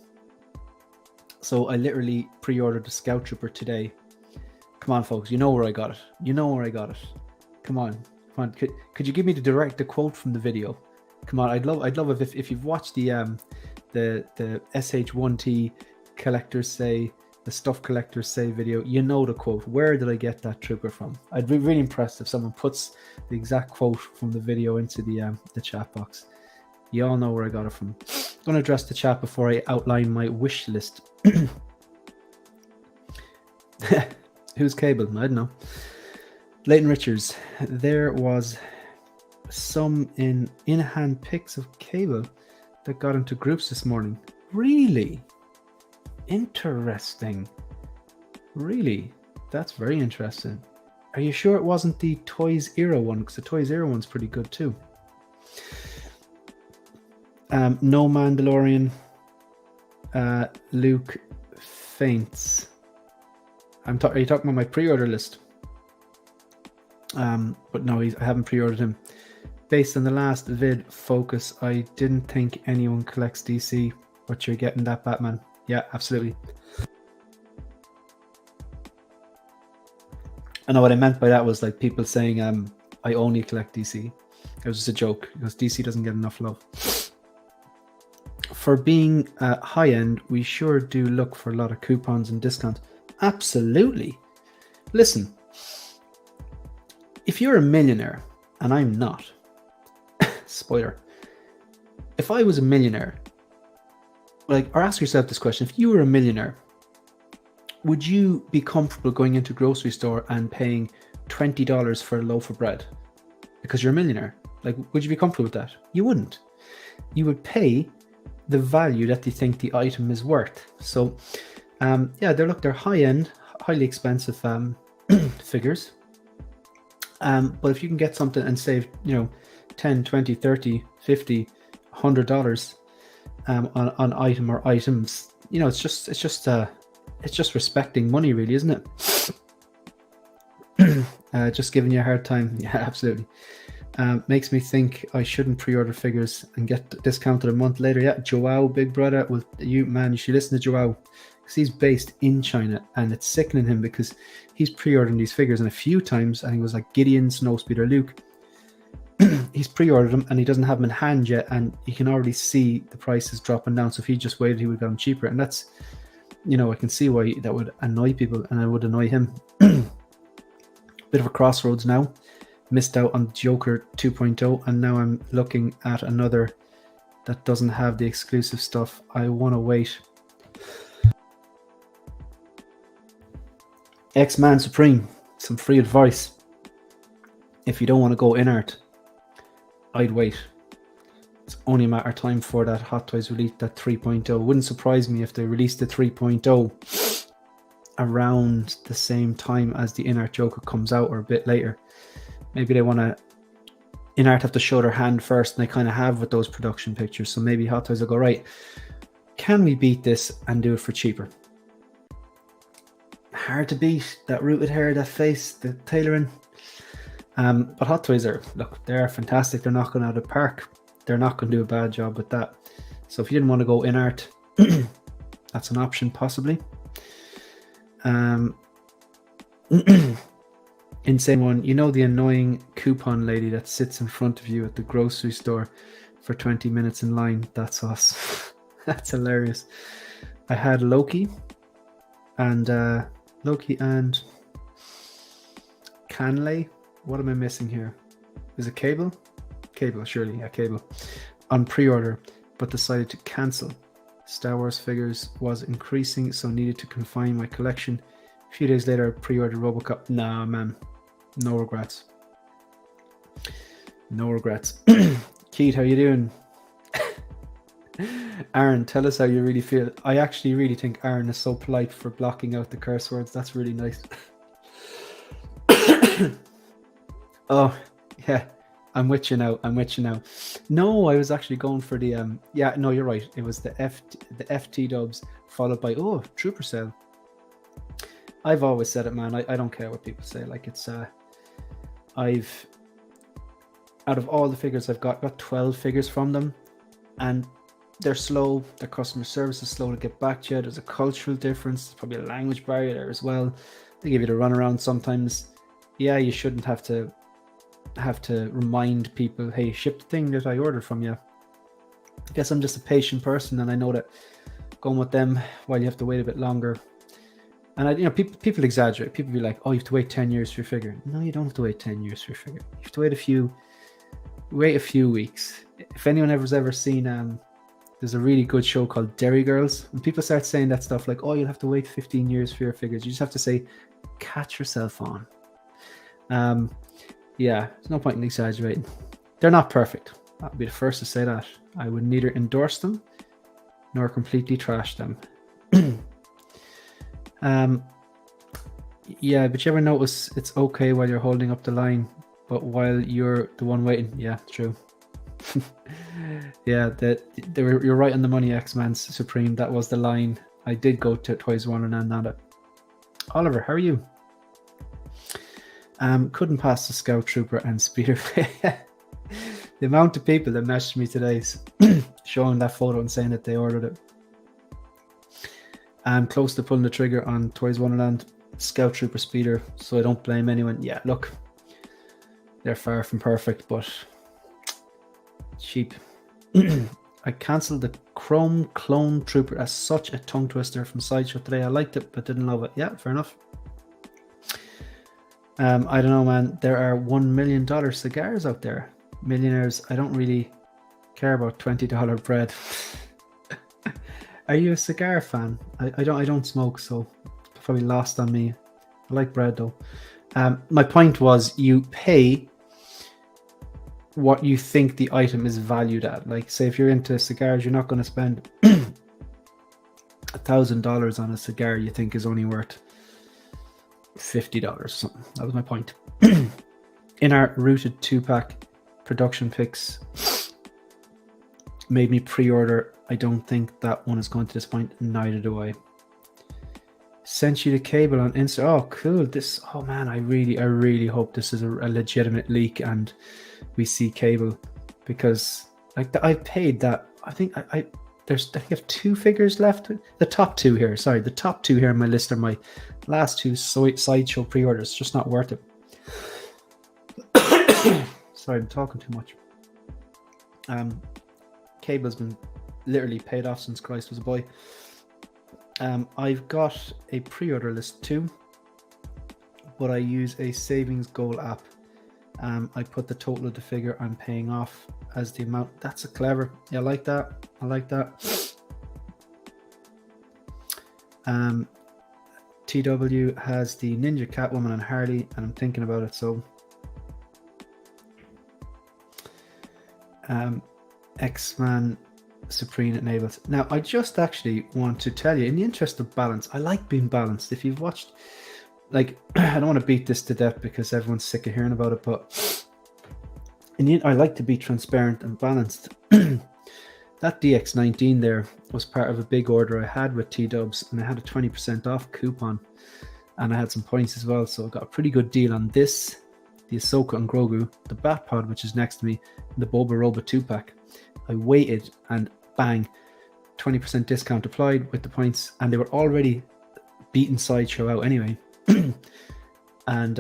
So I literally pre-ordered the Scout Trooper today. Come on, folks. You know where I got it. You know where I got it. Come on. Come on. Could you give me the quote from the video? Come on. I'd love if you've watched the SH1T collectors say, the stuff collectors say video, you know the quote. Where did I get that trooper from? I'd be really impressed if someone puts the exact quote from the video into the chat box. You all know where I got it from. I'm going to address the chat before I outline my wish list. Who's Cable? I don't know. Leighton Richards. There was some in-hand pics of Cable that got into groups this morning. Really? Interesting. Really? That's very interesting. Are you sure it wasn't the Toys Era one? Because the Toys Era one's pretty good too. No Mandalorian. Luke faints. Are you talking about my pre-order list? But no, I haven't pre-ordered him. Based on the last vid focus, I didn't think anyone collects DC, but you're getting that Batman. Yeah, absolutely. I know what I meant by that was like people saying I only collect DC. It was just a joke because DC doesn't get enough love. For being high end, we sure do look for a lot of coupons and discounts. Absolutely. Listen, if you're a millionaire, and I'm not, spoiler, if I was a millionaire, or ask yourself this question, if you were a millionaire, would you be comfortable going into a grocery store and paying $20 for a loaf of bread? Because you're a millionaire. Would you be comfortable with that? You wouldn't. You would pay the value that you think the item is worth. So, they're high-end, highly expensive figures. But if you can get something and save, 10, 20, 30, 50, $100 on item or items, it's just respecting money, really, isn't it? Just giving you a hard time. Yeah, absolutely. Makes me think I shouldn't pre-order figures and get discounted a month later. Yeah, Joao, big brother, you should listen to Joao because he's based in China, and it's sickening him because he's pre-ordering these figures, and a few times, I think it was like Gideon, Snowspeeder, Luke, he's pre-ordered them and he doesn't have them in hand yet, and you can already see the prices dropping down. So if he just waited, he would have got them cheaper, and that's, I can see why that would annoy people, and it would annoy him. Bit of a crossroads now. Missed out on Joker 2.0, and now I'm looking at another that doesn't have the exclusive stuff. I want to wait. X-Man Supreme, some free advice. If you don't want to go in art, I'd wait. It's only a matter of time for that Hot Toys release, that 3.0. Wouldn't surprise me if they released the 3.0 around the same time as the in-art Joker comes out, or a bit later. Maybe they want to, in-art have to show their hand first, and they kind of have with those production pictures. So maybe Hot Toys will go, right, can we beat this and do it for cheaper? Hard to beat. That rooted hair, that face, the tailoring. But Hot Toys they're fantastic. They're knocking out of the park. They're not going to do a bad job with that. So if you didn't want to go in art, that's an option possibly. Insane one. The annoying coupon lady that sits in front of you at the grocery store for 20 minutes in line? That's us. That's hilarious. I had Loki and Canley. What am I missing here? Is it Cable? Cable, surely. Yeah, Cable. On pre-order, but decided to cancel. Star Wars figures was increasing, so needed to confine my collection. A few days later, I pre-ordered Robocop. Nah, man. No regrets. No regrets. Keith, how you doing? Aaron, tell us how you really feel. I actually really think Aaron is so polite for blocking out the curse words. That's really nice. Oh, yeah. I'm with you now. No, I was actually going for the yeah, no, you're right. It was the FT dubs followed by Trooper Sale. I've always said it, man. I don't care what people say. It's I've, out of all the figures I've got 12 figures from them, and they're slow. Their customer service is slow to get back to you. There's a cultural difference. There's probably a language barrier there as well. They give you the runaround sometimes. Yeah, you shouldn't have to remind people, hey, ship the thing that I ordered from you. I guess I'm just a patient person, and I know that going with them while you have to wait a bit longer. And people exaggerate. People be like, oh, you have to wait 10 years for your figure. No, you don't have to wait 10 years for your figure. You have to wait a few weeks. If anyone ever seen there's a really good show called Dairy Girls. When people start saying that stuff like, oh, you'll have to wait 15 years for your figures, you just have to say, catch yourself on. Yeah, there's no point in exaggerating. They're not perfect. I'll be the first to say that. I would neither endorse them nor completely trash them. Yeah, but you ever notice it's okay while you're holding up the line, but while you're the one waiting? Yeah, true. Yeah, you're right on the money, X-Man Supreme. That was the line. I did go to Toys Wonderland on it. Oliver, how are you? Couldn't pass the Scout Trooper and Speeder. The amount of people that messaged me today showing that photo and saying that they ordered it. I'm close to pulling the trigger on Toys Wonderland Scout Trooper Speeder, so I don't blame anyone. Yeah, look, they're far from perfect, but cheap. I cancelled the Chrome Clone Trooper. That's such a tongue twister from Sideshow today. I liked it, but didn't love it. Yeah, fair enough. I don't know, man. There are $1 million cigars out there. Millionaires. I don't really care about $20 bread. Are you a cigar fan? I don't smoke, so it's probably lost on me. I like bread though. My point was, you pay what you think the item is valued at. Like, say if you're into cigars, you're not going to spend $1,000 on a cigar you think is only worth $50 or something. That was my point. In our Rooted 2-pack production picks made me pre-order. I don't think that one is going to disappoint. Neither do I. Sent you the cable on Insta. Oh, cool. Oh man, I really hope this is a legitimate leak and we see cable, because like I paid that. I think I have 2 figures left. The top 2 here. Sorry, the top 2 here on my list are my last 2 Sideshow pre-orders. Just not worth it. Sorry, I'm talking too much. Cable's been literally paid off since Christ was a boy. I've got a pre-order list too, but I use a savings goal app. I put the total of the figure I'm paying off as the amount. That's a clever. Yeah, I like that. I like that. TW has the Ninja Catwoman and Harley, and I'm thinking about it. So, X-Man Supreme enabled. Now, I just actually want to tell you, in the interest of balance, I like being balanced. If you've watched, like, I don't want to beat this to death because everyone's sick of hearing about it, but I like to be transparent and balanced. That DX19 there was part of a big order I had with T-Dubs, and I had a 20% off coupon, and I had some points as well, so I got a pretty good deal on this, the Ahsoka and Grogu, the Bat Pod, which is next to me, and the Boba Roba 2-pack. I waited, and bang, 20% discount applied with the points, and they were already beating Sideshow out anyway. And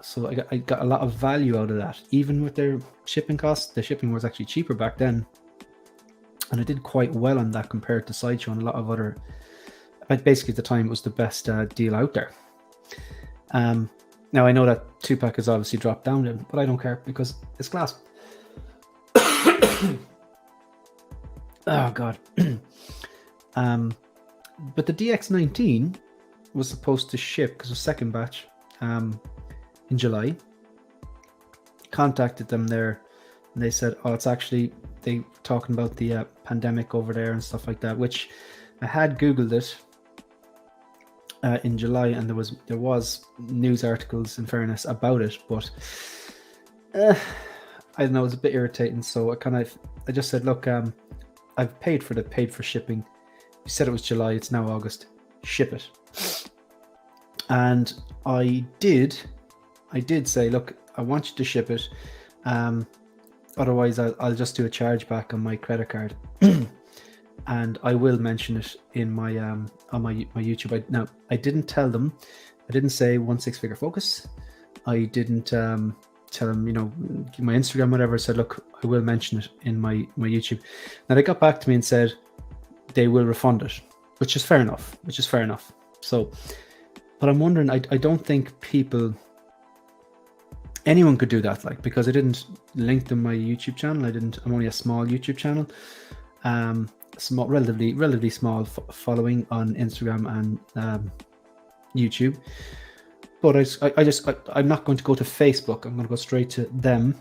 so I got a lot of value out of that, even with their shipping costs. The shipping was actually cheaper back then, and I did quite well on that compared to Sideshow and a lot of other. Basically, at the time, it was the best deal out there. Now I know that 2-pack has obviously dropped down, then, but I don't care because it's class. Oh god. But the DX19 was supposed to ship because it was second batch in July. Contacted them there, and they said, oh, it's actually, they were talking about the pandemic over there and stuff like that, which I had googled it in July, and there was news articles, in fairness, about it, but I don't know, it was a bit irritating. So I just said, look, I've paid for shipping. You said it was July, it's now August. Ship it. And I did say, look, I want you to ship it. Otherwise, I'll just do a chargeback on my credit card. And I will mention it in my on my YouTube. Now, I didn't tell them I didn't say 1 6-figure focus. I didn't tell them, give my Instagram, whatever. I said, look, I will mention it in my YouTube. Now they got back to me and said they will refund it, which is fair enough. So, but I'm wondering, I don't think anyone could do that, like, because I didn't link to my YouTube channel. I'm only a small YouTube channel. Small, relatively small following on Instagram and YouTube. But I'm not going to go to Facebook. I'm going to go straight to them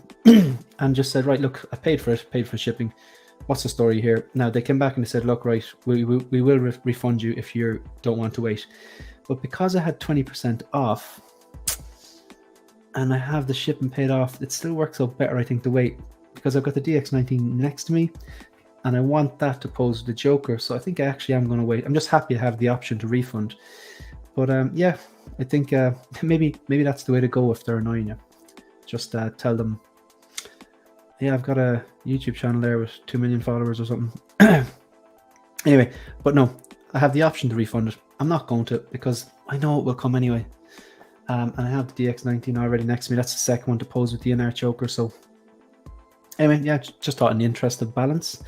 and just said, right, look, I paid for shipping. What's the story here? Now they came back and they said, look, right, we will refund you if you don't want to wait. But because I had 20% off and I have the shipping paid off, it still works out better, I think, to wait, because I've got the DX19 next to me and I want that to pose the Joker. So I think I actually am going to wait. I'm just happy to have the option to refund. But yeah, I think maybe that's the way to go if they're annoying you. Just tell them, yeah, I've got a YouTube channel there with 2 million followers or something. Anyway, but no, I have the option to refund it. I'm not going to, because I know it will come anyway. And I have the DX19 already next to me. That's the second one to pose with the in-art choker. So anyway, yeah, just thought in the interest of balance,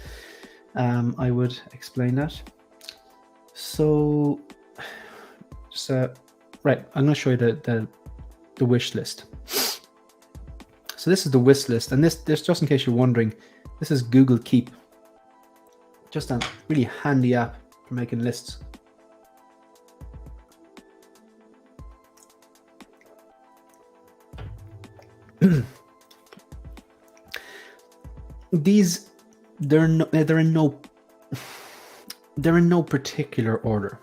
I would explain that. So just right, I'm going to show you the wish list. So this is the wish list, and this just in case you're wondering, this is Google Keep. Just a really handy app for making lists. These they're in no particular order.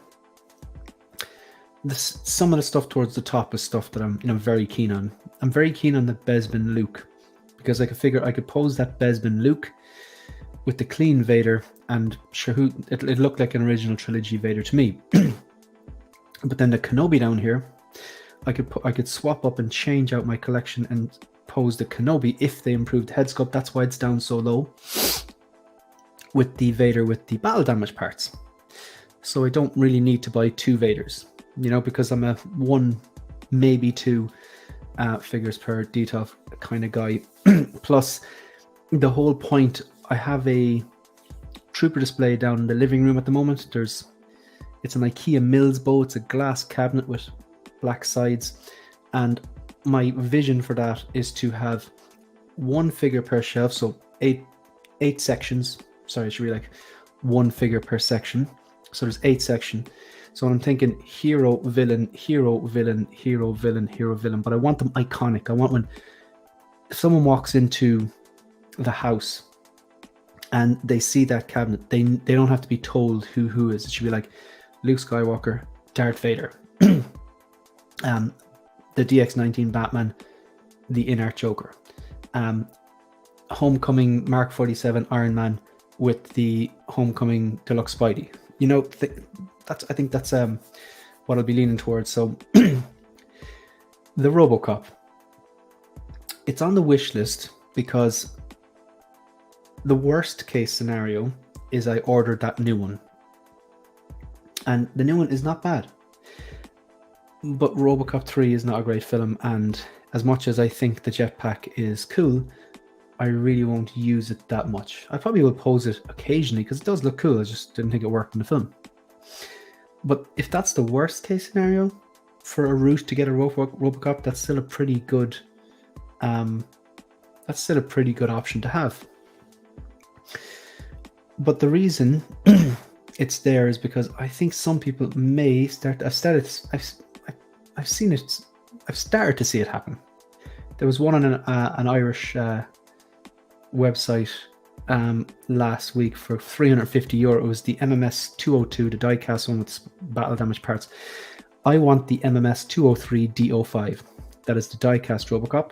Some of the stuff towards the top is stuff that I'm very keen on. I'm very keen on the Bespin Luke, because I could figure I could pose that Bespin Luke with the clean Vader, and sure, it looked like an original trilogy Vader to me. But then the Kenobi down here, I could swap up and change out my collection and pose the Kenobi if they improved the head sculpt. That's why it's down so low with the Vader with the battle damage parts. So I don't really need to buy 2 Vaders, because I'm a 1, maybe 2 figures per detail kind of guy. Plus, the whole point, I have a trooper display down in the living room at the moment. It's an IKEA Mills bow. It's a glass cabinet with black sides, and my vision for that is to have 1 figure per shelf, so 8 sections. Sorry, it should be like 1 figure per section. So there's 8 sections. So I'm thinking hero, villain, hero, villain, hero, villain, hero, villain. But I want them iconic. I want when if someone walks into the house and they see that cabinet, they don't have to be told who is. It should be like Luke Skywalker, Darth Vader, the DX19 Batman, the in-art Joker, Homecoming Mark 47 Iron Man with the Homecoming Deluxe Spidey. I think that's what I'll be leaning towards. So the RoboCop, it's on the wish list because the worst case scenario is I ordered that new one, and the new one is not bad. But RoboCop 3 is not a great film, and as much as I think the jetpack is cool, I really won't use it that much. I probably will pose it occasionally because it does look cool. I just didn't think it worked in the film. But if that's the worst case scenario for a route to get a RoboCop, that's still a pretty good option to have. But the reason it's there is because I think some people may start. I've started to see it happen. There was one on an Irish website last week for €350. It was the MMS 202, the diecast one with battle damage parts. I want the MMS 203 D05. That is the diecast RoboCop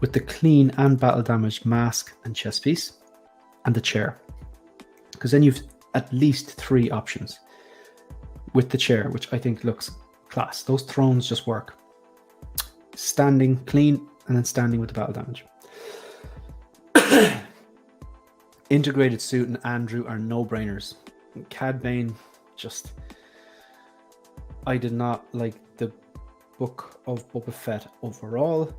with the clean and battle damage mask and chest piece and the chair, because then you've at least 3 options with the chair, which I think looks class. Those thrones just work. Standing clean and then standing with the battle damage. Integrated suit and Andrew are no-brainers. Cad Bane, I did not like the Book of Boba Fett overall.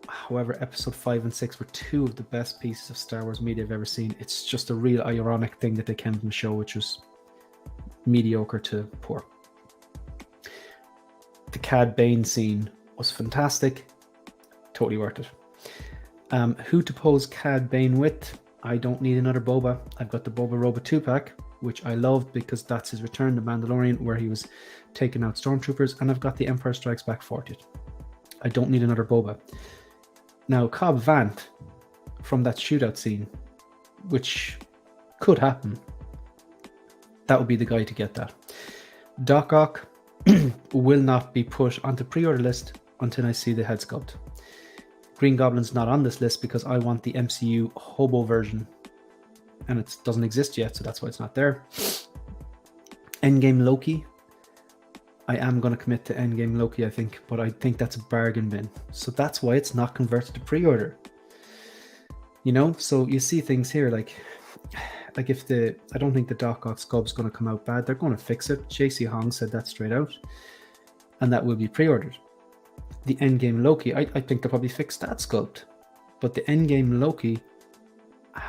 However, episode 5 and 6 were two of the best pieces of Star Wars media I've ever seen. It's just a real ironic thing that they came from the show, which was mediocre to poor. The Cad Bane scene was fantastic. Totally worth it. Who to pose Cad Bane with? I don't need another Boba. I've got the Boba Roba 2-pack, which I loved because that's his return to Mandalorian, where he was taking out stormtroopers, and I've got the Empire Strikes Back 40th. I don't need another Boba. Now, Cobb Vanth, from that shootout scene, which could happen, that would be the guy to get that. Doc Ock will not be put onto pre-order list until I see the head sculpt. Green Goblin's not on this list because I want the MCU hobo version, and it doesn't exist yet, so that's why it's not there. Endgame Loki. I am going to commit to Endgame Loki, I think, but I think that's a bargain bin. So that's why it's not converted to pre-order. You know, so you see things here like if I don't think the Doc Ock sculpt's going to come out bad. They're going to fix it. JC Hong said that straight out, and that will be pre-ordered. The Endgame Loki, I think they'll probably fix that sculpt, but the Endgame Loki,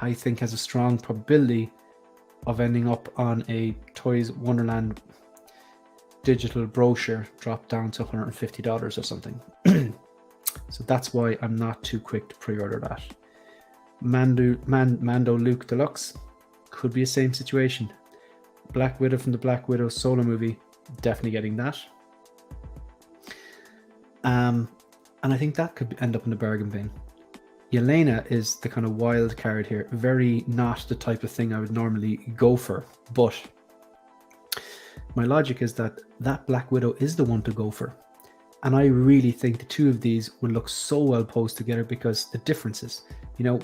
I think, has a strong probability of ending up on a Toys Wonderland digital brochure dropped down to $150 or something. So that's why I'm not too quick to pre-order that. Mando Luke Deluxe could be the same situation. Black Widow from the Black Widow solo movie, definitely getting that. And I think that could end up in the bargain bin. Yelena is the kind of wild card here. Very not the type of thing I would normally go for, but my logic is that Black Widow is the one to go for. And I really think the two of these will look so well posed together because the differences, you know,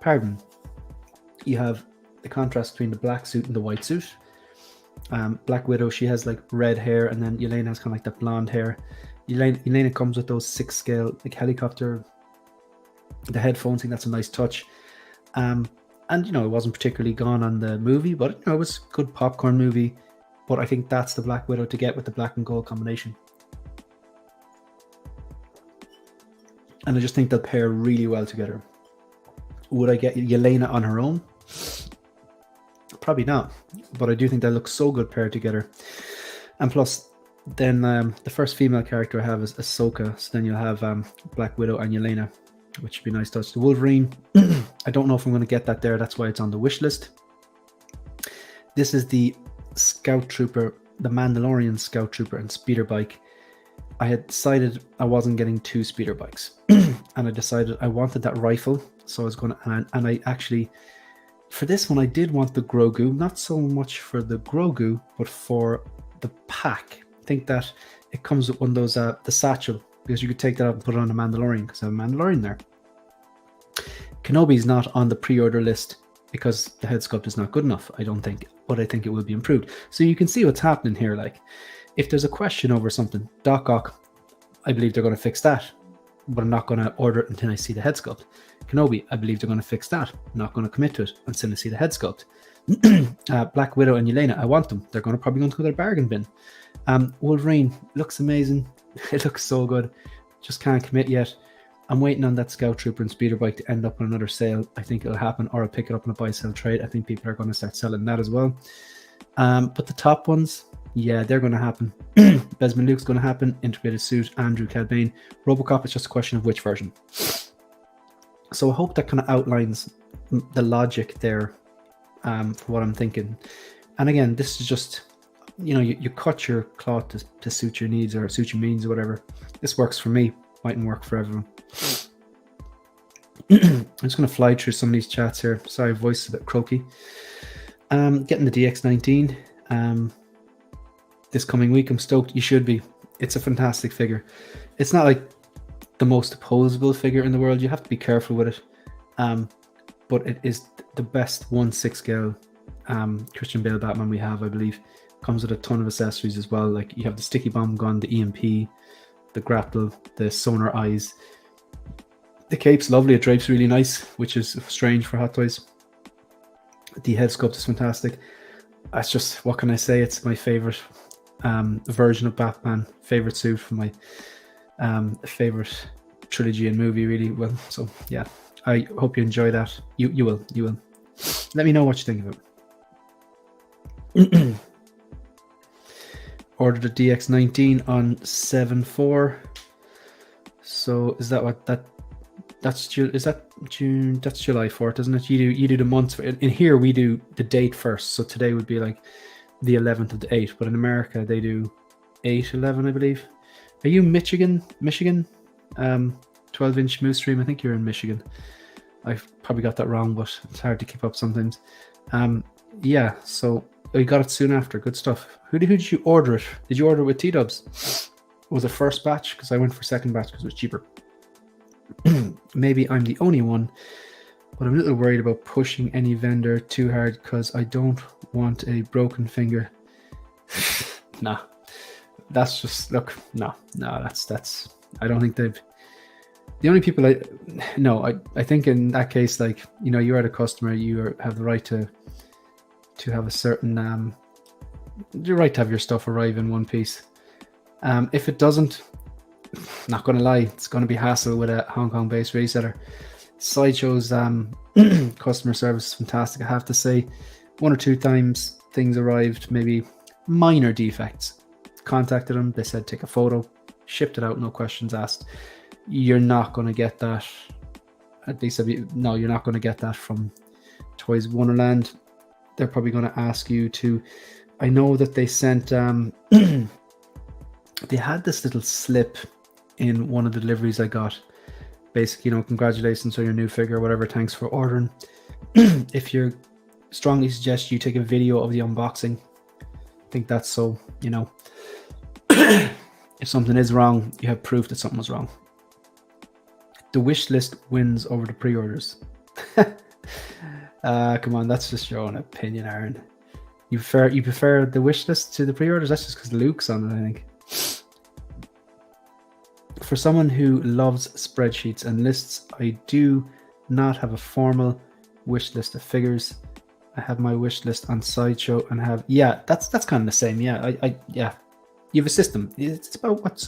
pardon, you have the contrast between the black suit and the white suit. Black Widow, she has like red hair, and then Yelena has kind of like that blonde hair. Yelena comes with those 6-scale like helicopter, the headphones thing. That's a nice touch. And you know, it wasn't particularly gone on the movie, but you know, it was a good popcorn movie. But I think that's the Black Widow to get with the black and gold combination. And I just think they'll pair really well together. Would I get Yelena on her own? Probably not. But I do think they look so good paired together. And plus, then the first female character I have is Ahsoka. So then you'll have Black Widow and Yelena, which would be a nice touch. The Wolverine, I don't know if I'm going to get that there. That's why it's on the wish list. This is the Scout Trooper, the Mandalorian Scout Trooper and speeder bike. I had decided I wasn't getting two speeder bikes. And I decided I wanted that rifle. So I was going to, and I actually, for this one, I did want the Grogu. Not so much for the Grogu, but for the pack. I think that it comes with one of those, the satchel, because you could take that out and put it on a Mandalorian, because I have a Mandalorian there. Kenobi's not on the pre-order list because the head sculpt is not good enough, I don't think, but I think it will be improved. So you can see what's happening here. Like, if there's a question over something, Doc Ock, I believe they're going to fix that, but I'm not going to order it until I see the head sculpt. Kenobi, I believe they're going to fix that. I'm not going to commit to it until I see the head sculpt. Black Widow and Yelena, I want them. They're going to probably go into their bargain bin. Wolverine looks amazing. It looks so good. Just can't commit yet. I'm waiting on that Scout Trooper and speeder bike to end up on another sale. I think it'll happen, or I'll pick it up in a buy-sell trade. I think people are going to start selling that as well. But the top ones, yeah, they're going to happen. Besman Luke's going to happen. Integrated Suit, Andrew Cad Bane. Robocop, it's just a question of which version. So I hope that kind of outlines the logic there for what I'm thinking. And again, this is just, you know, you cut your cloth to suit your needs or suit your means or whatever. This works for me. Mightn't work for everyone. I'm just going to fly through some of these chats here. Sorry, voice is a bit croaky. Getting the DX19 this coming week. I'm stoked. You should be. It's a fantastic figure. It's not like the most opposable figure in the world. You have to be careful with it. But it is the best 1/6 scale Christian Bale Batman we have, I believe. Comes with a ton of accessories as well. Like, you have the sticky bomb gun, the EMP, the grapple, the sonar eyes. The cape's lovely. It drapes really nice, which is strange for Hot Toys. The head sculpt is fantastic. That's just, what can I say? It's my favorite version of Batman, favorite suit from my favorite trilogy and movie, really. Well, so yeah, I hope you enjoy that. You will. Let me know what you think of it. Ordered a DX19 on 7/4. So is that what that's June? Is that June? That's July 4th, isn't it? You do the months. In here we do the date first. So today would be like the 11th of the 8th, but in America they do 8/11, I believe. Are you Michigan? 12-inch moose stream. I think you're in Michigan. I've probably got that wrong, but it's hard to keep up sometimes. Yeah, so you got it soon after. Good stuff. Who did you order it? Did you order it with T-dubs? Was it first batch? Because I went for second batch because it was cheaper. Maybe I'm the only one, but I'm a little worried about pushing any vendor too hard because I don't want a broken finger. Nah, that's just that's I don't think they've. The only people I think in that case, like, you know, you are the customer, you have the right to have a certain you're right to have your stuff arrive in one piece. If it doesn't, not gonna lie, it's gonna be hassle with a Hong Kong based reseller. Sideshow's customer service is fantastic. I have to say, 1 or 2 times things arrived, maybe minor defects. Contacted them, they said take a photo, shipped it out, no questions asked. You're not going to get that. At least you're not going to get that from Toys Wonderland. They're probably going to ask you to. I know that they sent. They had this little slip in one of the deliveries I got. Basically, you know, congratulations on your new figure, whatever. Thanks for ordering. If you're strongly suggest you take a video of the unboxing. I think that's so. You know, if something is wrong, you have proof that something was wrong. The wish list wins over the pre-orders. Come on, that's just your own opinion, Aaron. You prefer the wish list to the pre-orders? That's just because Luke's on it, I think. For someone who loves spreadsheets and lists, I do not have a formal wish list of figures. I have my wish list on Sideshow and have that's kind of the same. Yeah, yeah. You have a system. It's about what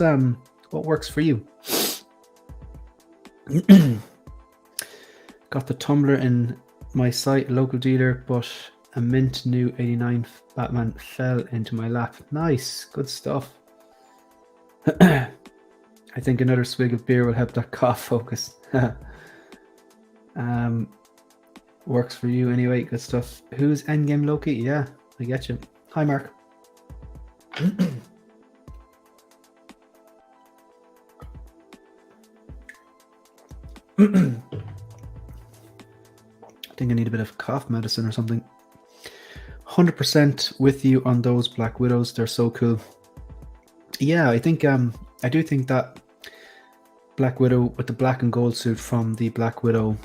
works for you. Got the tumbler in my site, local dealer, but a mint new 89 Batman fell into my lap. Nice, good stuff. I think another swig of beer will help that cough focus. Works for you anyway, good stuff. Who's Endgame Loki? Yeah, I get you. Hi, Mark. I think I need a bit of cough medicine or something. 100% with you on those Black Widows. They're so cool. Yeah, I think I do think that Black Widow with the black and gold suit from the Black Widow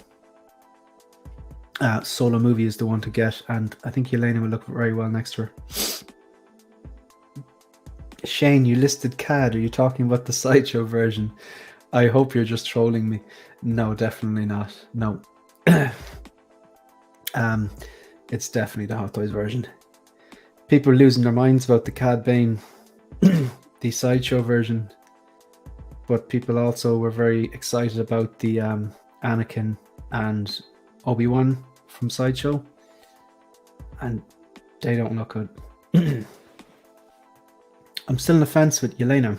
solo movie is the one to get, and I think Yelena will look very well next to her. Shane, you listed CAD. Are you talking about the Sideshow version? I hope you're just trolling me. No, definitely not. No. It's definitely the Hot Toys version. People are losing their minds about the Cad Bane, the Sideshow version, but people also were very excited about the Anakin and Obi-Wan from Sideshow, and they don't look good. I'm still on the fence with Yelena.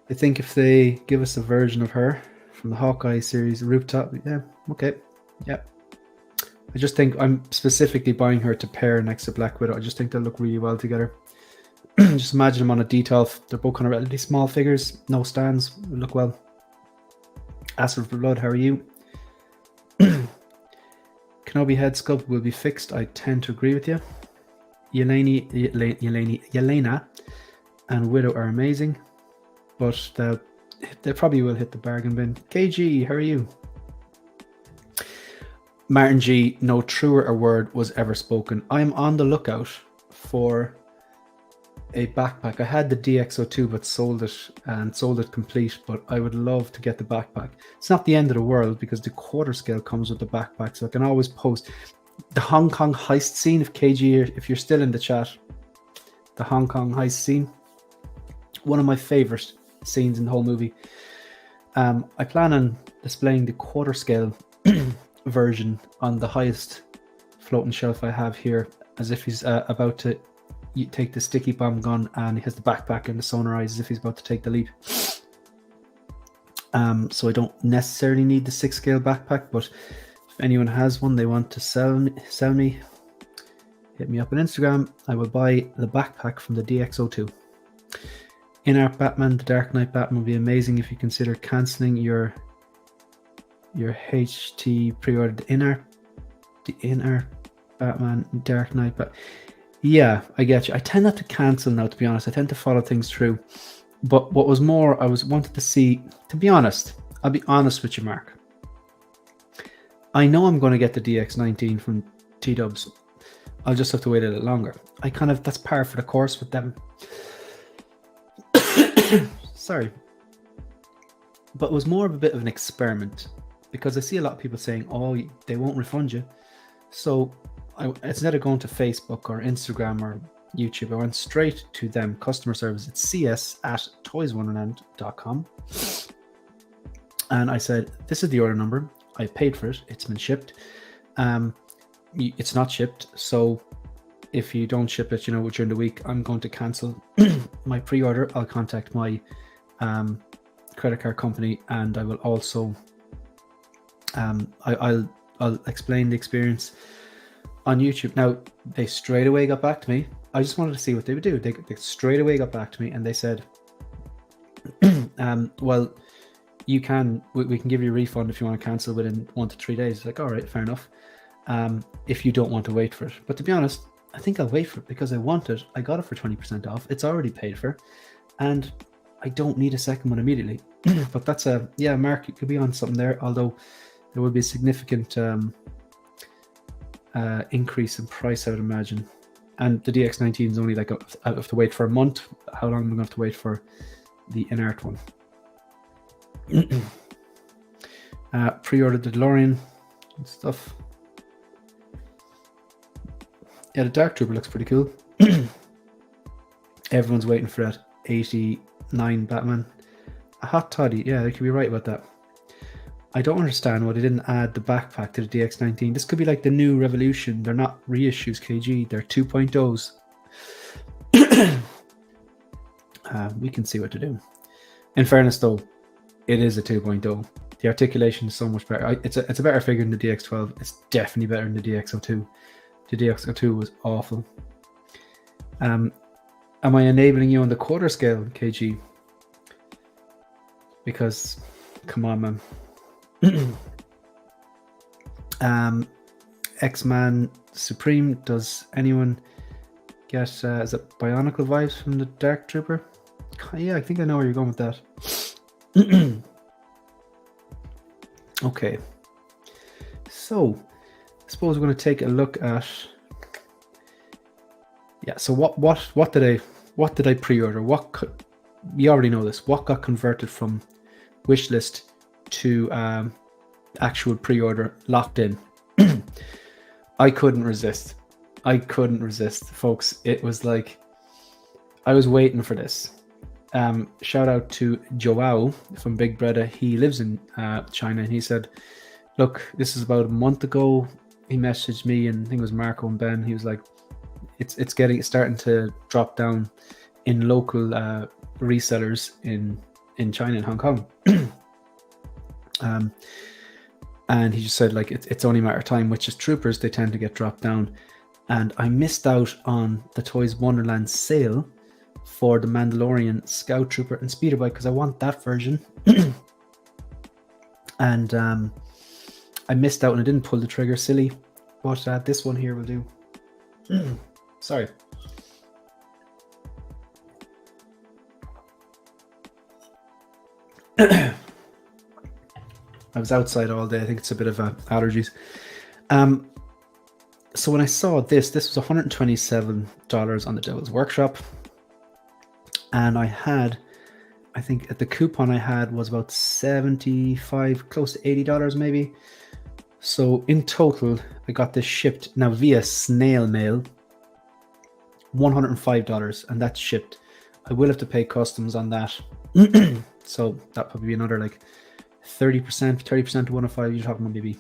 I think if they give us a version of her from the Hawkeye series, Rooftop, yeah, okay, yeah. I just think I'm specifically buying her to pair next to Black Widow. I just think they'll look really well together. Just imagine them on a detail. They're both kind of relatively small figures, no stands, look well. Acid for Blood, how are you? Kenobi head sculpt will be fixed. I tend to agree with you. Yelena and Widow are amazing, but they probably will hit the bargain bin. KG, how are you? Martin G, no truer a word was ever spoken. I'm on the lookout for a backpack. I had the DX02 but sold it complete, but I would love to get the backpack. It's not the end of the world because the quarter scale comes with the backpack, so I can always post the Hong Kong heist scene. If KG, if you're still in the chat, the Hong Kong heist scene. One of my favorite scenes in the whole movie. I plan on displaying the quarter scale version on the highest floating shelf I have here, as if he's about to take the sticky bomb gun, and he has the backpack and the sonar eyes as if he's about to take the leap. So I don't necessarily need the 6 scale backpack, but if anyone has one they want to sell me, hit me up on Instagram. I will buy the backpack from the DX02. In-art Batman, the Dark Knight Batman would be amazing if you consider cancelling your HT pre-order. The in-art Batman, Dark Knight, but yeah, I get you. I tend not to cancel now, to be honest. I tend to follow things through. But what was more, I wanted to see, to be honest, I'll be honest with you, Mark. I know I'm going to get the DX19 from T-Dubs. I'll just have to wait a little longer. That's par for the course with them. Sorry. But it was more of a bit of an experiment, because I see a lot of people saying, oh, they won't refund you. So instead of going to Facebook or Instagram or YouTube, I went straight to them, customer service. It's cs@toyswonderland.com. And I said, this is the order number. I paid for it. It's been shipped. It's not shipped. So if you don't ship it, during the week, I'm going to cancel my pre-order. I'll contact my credit card company, and I will also I'll explain the experience on YouTube. Now, they straight away got back to me. I just wanted to see what they would do. They straight away got back to me, and they said, well, we can give you a refund if you want to cancel within 1 to 3 days. It's like, all right, fair enough. If you don't want to wait for it. But to be honest, I think I'll wait for it because I want it. I got it for 20% off. It's already paid for, and I don't need a second one immediately. But that's Mark, you could be on something there, although there will be a significant increase in price, I would imagine. And the DX19 is only I have to wait for a month. How long am I going to have to wait for the in-art one? Pre-ordered the DeLorean and stuff. Yeah, the Dark Trooper looks pretty cool. Everyone's waiting for that 89 Batman. A hot toddy, yeah, they could be right about that. I don't understand why they didn't add the backpack to the DX19. This could be like the new Revolution. They're not reissues, KG. They're 2.0s. We can see what to do. In fairness, though, it is a 2.0. The articulation is so much better. It's a better figure than the DX12. It's definitely better than the DX02. The DX02 was awful. Am I enabling you on the quarter scale, KG? Because, come on, man. X-Man Supreme, does anyone get is it Bionicle vibes from the Dark Trooper? Yeah, I think I know where you're going with that. Okay, so I suppose we're going to take a look at so what did I pre-order? You already know this. What got converted from wish list to actual pre-order, locked in? I couldn't resist, folks. It was like I was waiting for this. Shout out to Joao from Big Brother. He lives in China, and he said, look, this is about a month ago. He messaged me, and I think it was Marco and Ben. He was like, it's starting to drop down in local resellers in China and Hong Kong. And he just said, like, it's only a matter of time, which is troopers, they tend to get dropped down. And I missed out on the Toys Wonderland sale for the Mandalorian Scout Trooper and Speeder Bike, because I want that version. And I missed out and I didn't pull the trigger, silly. But this one here will do. Sorry. I was outside all day. I think it's a bit of allergies. So when I saw this was $127 on the Devil's Workshop. And I think at the coupon I had was about $75, close to $80 maybe. So in total, I got this shipped now via snail mail $105, and that's shipped. I will have to pay customs on that. So that probably be another like 30%, 30% to 105. You're talking about maybe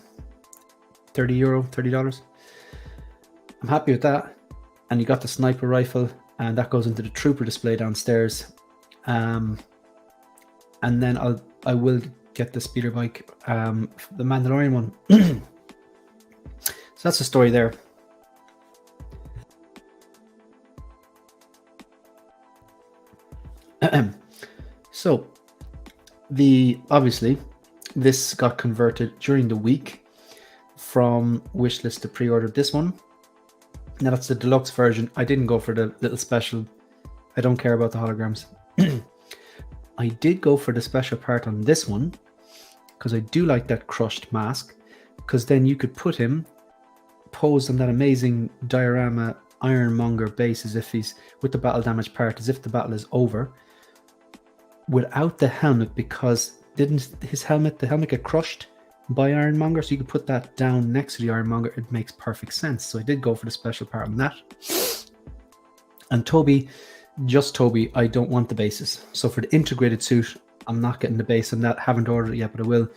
€30, $30. I'm happy with that. And you got the sniper rifle, and that goes into the trooper display downstairs. And then I will get the speeder bike, the Mandalorian one. So that's the story there. So obviously this got converted during the week from wishlist to pre-order. This one, now that's the deluxe version. I didn't go for the little special. I don't care about the holograms. I did go for the special part on this one because I do like that crushed mask, because then you could put him posed on that amazing diorama Ironmonger base as if he's with the battle damage part, as if the battle is over, without the helmet, because didn't the helmet get crushed by Ironmonger? So you could put that down next to the Ironmonger. It makes perfect sense. So I did go for the special part on that. And Toby, I don't want the bases. So for the integrated suit, I'm not getting the base on that. Haven't ordered it yet, but I will.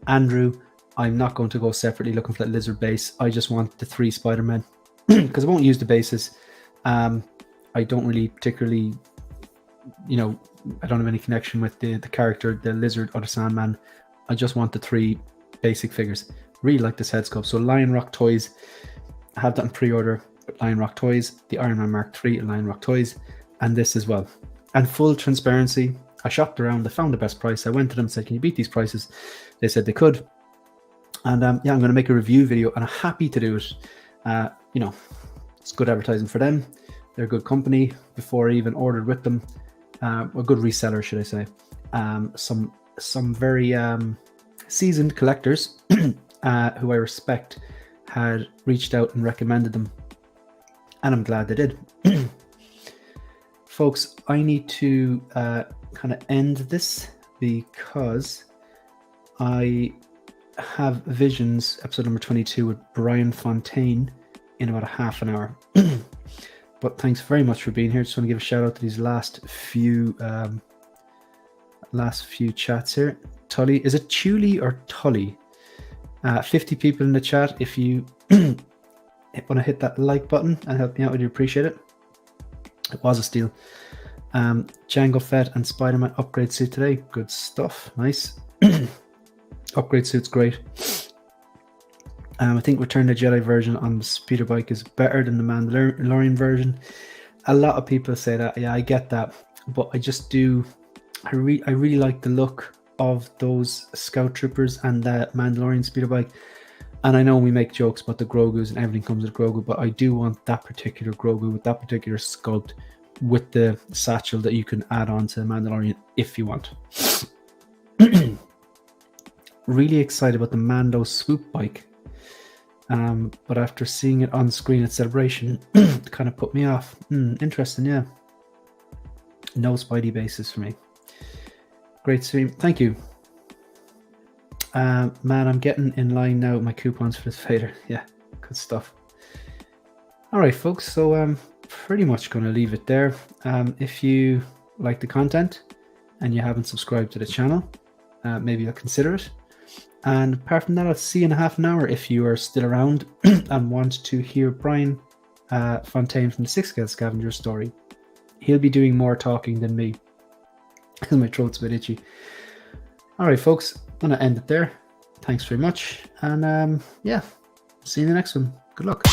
Andrew, I'm not going to go separately looking for that lizard base. I just want the 3 Spider-Men because I won't use the bases. I don't really particularly, I don't have any connection with the character, the lizard or the Sandman. I just want the 3 basic figures. Really like this head sculpt. So Lion Rock Toys, I have that in pre-order. Lion Rock Toys, the Iron Man Mark III at Lion Rock Toys, and this as well. And full transparency, I shopped around, I found the best price. I went to them and said, can you beat these prices? They said they could. And I'm going to make a review video, and I'm happy to do it. It's good advertising for them. They're a good company. Before I even ordered with them, a good reseller, should I say. Some very seasoned collectors who I respect had reached out and recommended them, and I'm glad they did. Folks, I need to kind of end this because I have Visions episode number 22 with Brian Fontaine in about a half an hour. But thanks very much for being here. Just want to give a shout out to these last few chats here. Tully, is it Tully or Tully? 50 people in the chat. If you want to hit that like button and help me out, would you appreciate it? It was a steal. Django Fett and Spider-Man upgrade suit today. Good stuff. Nice. Upgrade suit's great. I think Return of the Jedi version on the speeder bike is better than the Mandalorian version. A lot of people say that. Yeah, I get that. But I just do. I really like the look of those Scout Troopers and that Mandalorian speeder bike. And I know we make jokes about the Grogus and everything comes with Grogu, but I do want that particular Grogu with that particular sculpt with the satchel that you can add on to the Mandalorian if you want. Really excited about the Mando swoop bike. But after seeing it on screen at Celebration, it kind of put me off. Interesting, yeah. No Spidey bases for me. Great stream. Thank you. Man, I'm getting in line now with my coupons for this fader. Yeah, good stuff. All right, folks. So I'm pretty much going to leave it there. If you like the content and you haven't subscribed to the channel, maybe you'll consider it. And apart from that, I'll see you in a half an hour if you are still around and want to hear Brian Fontaine from the 6-Scale Scavenger story. He'll be doing more talking than me because my throat's a bit itchy. All right, folks, I'm going to end it there. Thanks very much. And yeah, see you in the next one. Good luck.